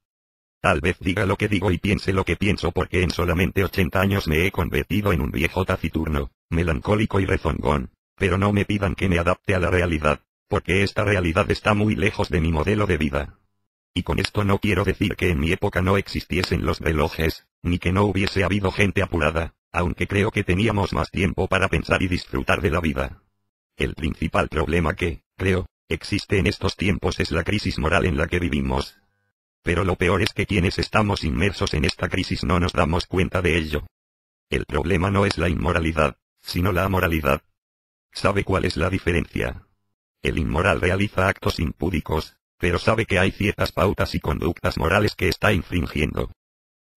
A: Tal vez diga lo que digo y piense lo que pienso porque en solamente 80 años me he convertido en un viejo taciturno, melancólico y rezongón, pero no me pidan que me adapte a la realidad, porque esta realidad está muy lejos de mi modelo de vida. Y con esto no quiero decir que en mi época no existiesen los relojes, ni que no hubiese habido gente apurada, aunque creo que teníamos más tiempo para pensar y disfrutar de la vida. El principal problema que, creo, existe en estos tiempos es la crisis moral en la que vivimos. Pero lo peor es que quienes estamos inmersos en esta crisis no nos damos cuenta de ello. El problema no es la inmoralidad, sino la amoralidad. ¿Sabe cuál es la diferencia? El inmoral realiza actos impúdicos, pero sabe que hay ciertas pautas y conductas morales que está infringiendo.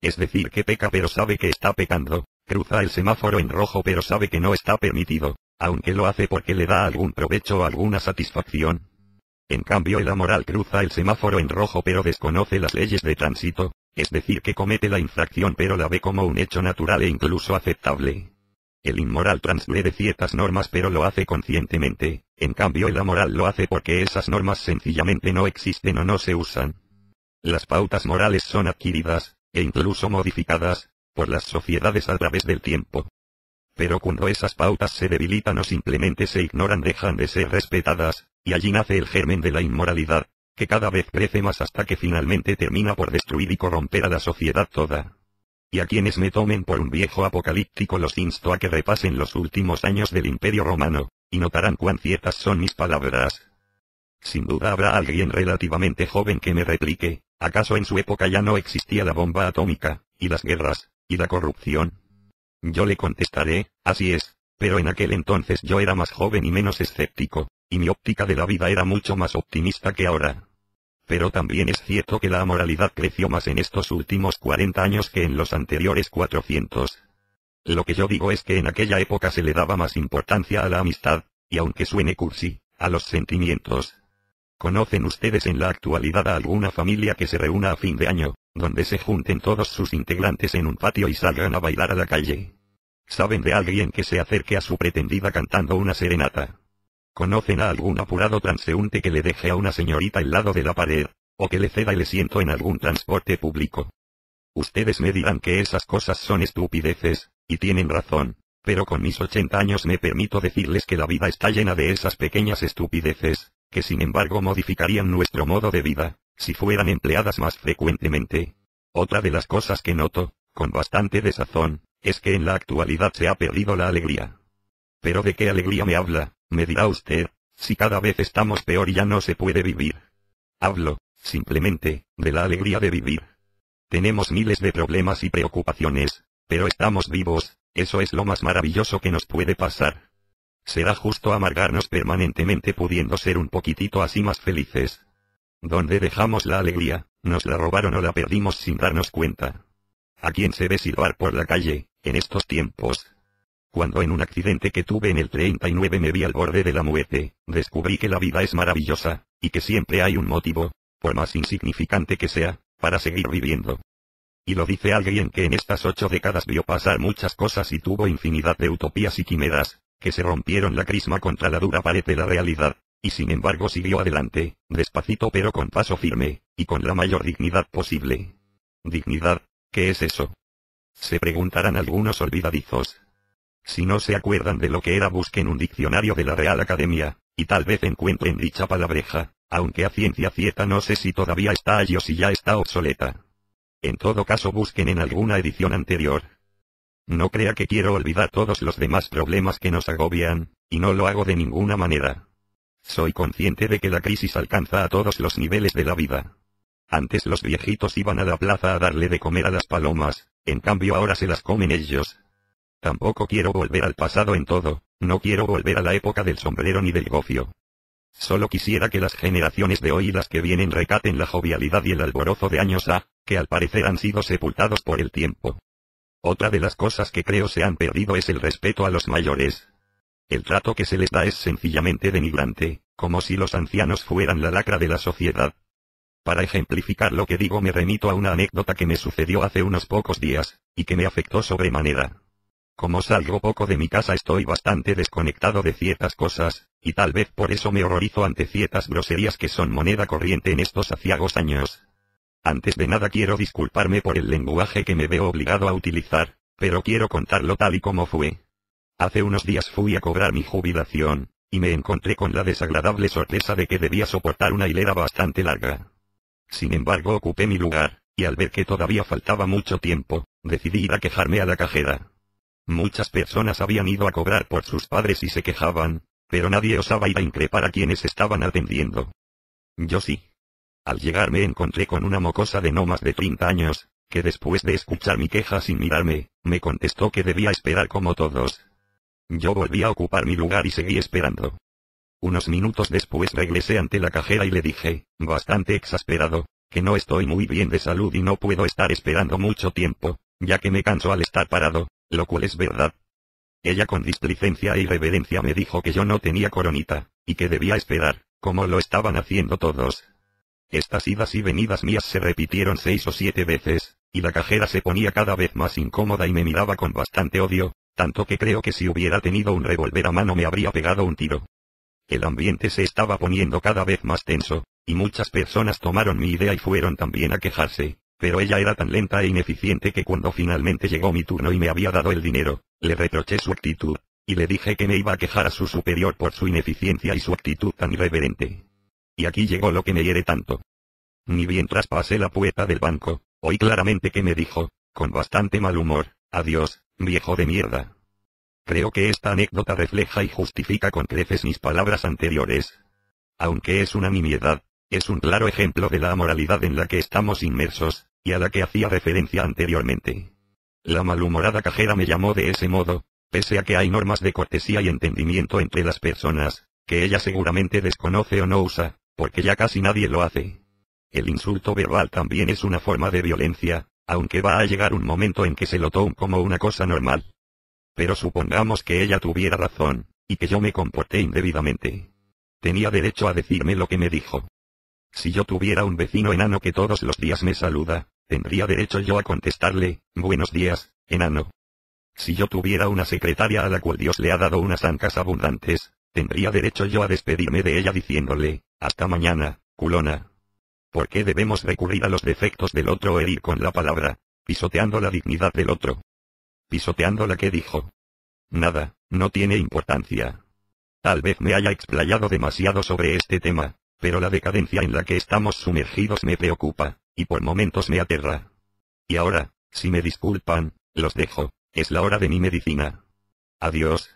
A: Es decir, que peca pero sabe que está pecando, cruza el semáforo en rojo pero sabe que no está permitido, aunque lo hace porque le da algún provecho o alguna satisfacción. En cambio el amoral cruza el semáforo en rojo pero desconoce las leyes de tránsito, es decir que comete la infracción pero la ve como un hecho natural e incluso aceptable. El inmoral transgrede ciertas normas pero lo hace conscientemente, en cambio el amoral lo hace porque esas normas sencillamente no existen o no se usan. Las pautas morales son adquiridas, e incluso modificadas, por las sociedades a través del tiempo. Pero cuando esas pautas se debilitan o simplemente se ignoran dejan de ser respetadas, y allí nace el germen de la inmoralidad, que cada vez crece más hasta que finalmente termina por destruir y corromper a la sociedad toda. Y a quienes me tomen por un viejo apocalíptico los insto a que repasen los últimos años del Imperio Romano, y notarán cuán ciertas son mis palabras. Sin duda habrá alguien relativamente joven que me replique, ¿acaso en su época ya no existía la bomba atómica, y las guerras, y la corrupción? Yo le contestaré, así es, Pero en aquel entonces yo era más joven y menos escéptico, y mi óptica de la vida era mucho más optimista que ahora. Pero también es cierto que la amoralidad creció más en estos últimos 40 años que en los anteriores 400. Lo que yo digo es que en aquella época se le daba más importancia a la amistad, y aunque suene cursi, a los sentimientos. ¿Conocen ustedes en la actualidad a alguna familia que se reúna a fin de año, donde se junten todos sus integrantes en un patio y salgan a bailar a la calle? ¿Saben de alguien que se acerque a su pretendida cantando una serenata? ¿Conocen a algún apurado transeúnte que le deje a una señorita al lado de la pared, o que le ceda el asiento en algún transporte público? Ustedes me dirán que esas cosas son estupideces, y tienen razón, pero con mis 80 años me permito decirles que la vida está llena de esas pequeñas estupideces, que sin embargo modificarían nuestro modo de vida, si fueran empleadas más frecuentemente. Otra de las cosas que noto, con bastante desazón, es que en la actualidad se ha perdido la alegría. ¿Pero de qué alegría me habla? Me dirá usted, si cada vez estamos peor y ya no se puede vivir. Hablo, simplemente, de la alegría de vivir. Tenemos miles de problemas y preocupaciones, pero estamos vivos, eso es lo más maravilloso que nos puede pasar. Será justo amargarnos permanentemente pudiendo ser un poquitito así más felices. ¿Dónde dejamos la alegría? Nos la robaron o la perdimos sin darnos cuenta. ¿A quién se ve silbar por la calle, en estos tiempos? Cuando en un accidente que tuve en el 39 me vi al borde de la muerte, descubrí que la vida es maravillosa, y que siempre hay un motivo, por más insignificante que sea, para seguir viviendo. Y lo dice alguien que en estas 8 décadas vio pasar muchas cosas y tuvo infinidad de utopías y quimeras, que se rompieron la crisma contra la dura pared de la realidad, y sin embargo siguió adelante, despacito pero con paso firme, y con la mayor dignidad posible. ¿Dignidad? ¿Qué es eso? Se preguntarán algunos olvidadizos. Si no se acuerdan de lo que era, busquen un diccionario de la Real Academia, y tal vez encuentren dicha palabreja, aunque a ciencia cierta no sé si todavía está allí o si ya está obsoleta. En todo caso busquen en alguna edición anterior. No crea que quiero olvidar todos los demás problemas que nos agobian, y no lo hago de ninguna manera. Soy consciente de que la crisis alcanza a todos los niveles de la vida. Antes los viejitos iban a la plaza a darle de comer a las palomas, en cambio ahora se las comen ellos. Tampoco quiero volver al pasado en todo, no quiero volver a la época del sombrero ni del gofio. Solo quisiera que las generaciones de hoy y las que vienen recaten la jovialidad y el alborozo de años que al parecer han sido sepultados por el tiempo. Otra de las cosas que creo se han perdido es el respeto a los mayores. El trato que se les da es sencillamente denigrante, como si los ancianos fueran la lacra de la sociedad. Para ejemplificar lo que digo me remito a una anécdota que me sucedió hace unos pocos días, y que me afectó sobremanera. Como salgo poco de mi casa estoy bastante desconectado de ciertas cosas, y tal vez por eso me horrorizo ante ciertas groserías que son moneda corriente en estos aciagos años. Antes de nada quiero disculparme por el lenguaje que me veo obligado a utilizar, pero quiero contarlo tal y como fue. Hace unos días fui a cobrar mi jubilación, y me encontré con la desagradable sorpresa de que debía soportar una hilera bastante larga. Sin embargo ocupé mi lugar, y al ver que todavía faltaba mucho tiempo, decidí ir a quejarme a la cajera. Muchas personas habían ido a cobrar por sus padres y se quejaban, pero nadie osaba ir a increpar a quienes estaban atendiendo. Yo sí. Al llegar me encontré con una mocosa de no más de 30 años, que después de escuchar mi queja sin mirarme, me contestó que debía esperar como todos. Yo volví a ocupar mi lugar y seguí esperando. Unos minutos después regresé ante la cajera y le dije, bastante exasperado, que no estoy muy bien de salud y no puedo estar esperando mucho tiempo, ya que me canso al estar parado, lo cual es verdad. Ella con displicencia e irreverencia me dijo que yo no tenía coronita, y que debía esperar, como lo estaban haciendo todos. Estas idas y venidas mías se repitieron 6 o 7 veces, y la cajera se ponía cada vez más incómoda y me miraba con bastante odio, tanto que creo que si hubiera tenido un revólver a mano me habría pegado un tiro. El ambiente se estaba poniendo cada vez más tenso, y muchas personas tomaron mi idea y fueron también a quejarse, pero ella era tan lenta e ineficiente que cuando finalmente llegó mi turno y me había dado el dinero, le reproché su actitud, y le dije que me iba a quejar a su superior por su ineficiencia y su actitud tan irreverente. Y aquí llegó lo que me hiere tanto. Ni bien traspasé la puerta del banco, oí claramente que me dijo, con bastante mal humor, adiós, viejo de mierda. Creo que esta anécdota refleja y justifica con creces mis palabras anteriores. Aunque es una nimiedad, es un claro ejemplo de la amoralidad en la que estamos inmersos, y a la que hacía referencia anteriormente. La malhumorada cajera me llamó de ese modo, pese a que hay normas de cortesía y entendimiento entre las personas, que ella seguramente desconoce o no usa, porque ya casi nadie lo hace. El insulto verbal también es una forma de violencia, aunque va a llegar un momento en que se lo tome como una cosa normal. Pero supongamos que ella tuviera razón, y que yo me comporté indebidamente. Tenía derecho a decirme lo que me dijo. Si yo tuviera un vecino enano que todos los días me saluda, tendría derecho yo a contestarle, buenos días, enano. Si yo tuviera una secretaria a la cual Dios le ha dado unas ancas abundantes, tendría derecho yo a despedirme de ella diciéndole, hasta mañana, culona. ¿Por qué debemos recurrir a los defectos del otro o herir con la palabra, pisoteando la dignidad del otro? ¿Pisoteando la que dijo? Nada, no tiene importancia. Tal vez me haya explayado demasiado sobre este tema, pero la decadencia en la que estamos sumergidos me preocupa, y por momentos me aterra. Y ahora, si me disculpan, los dejo, es la hora de mi medicina. Adiós.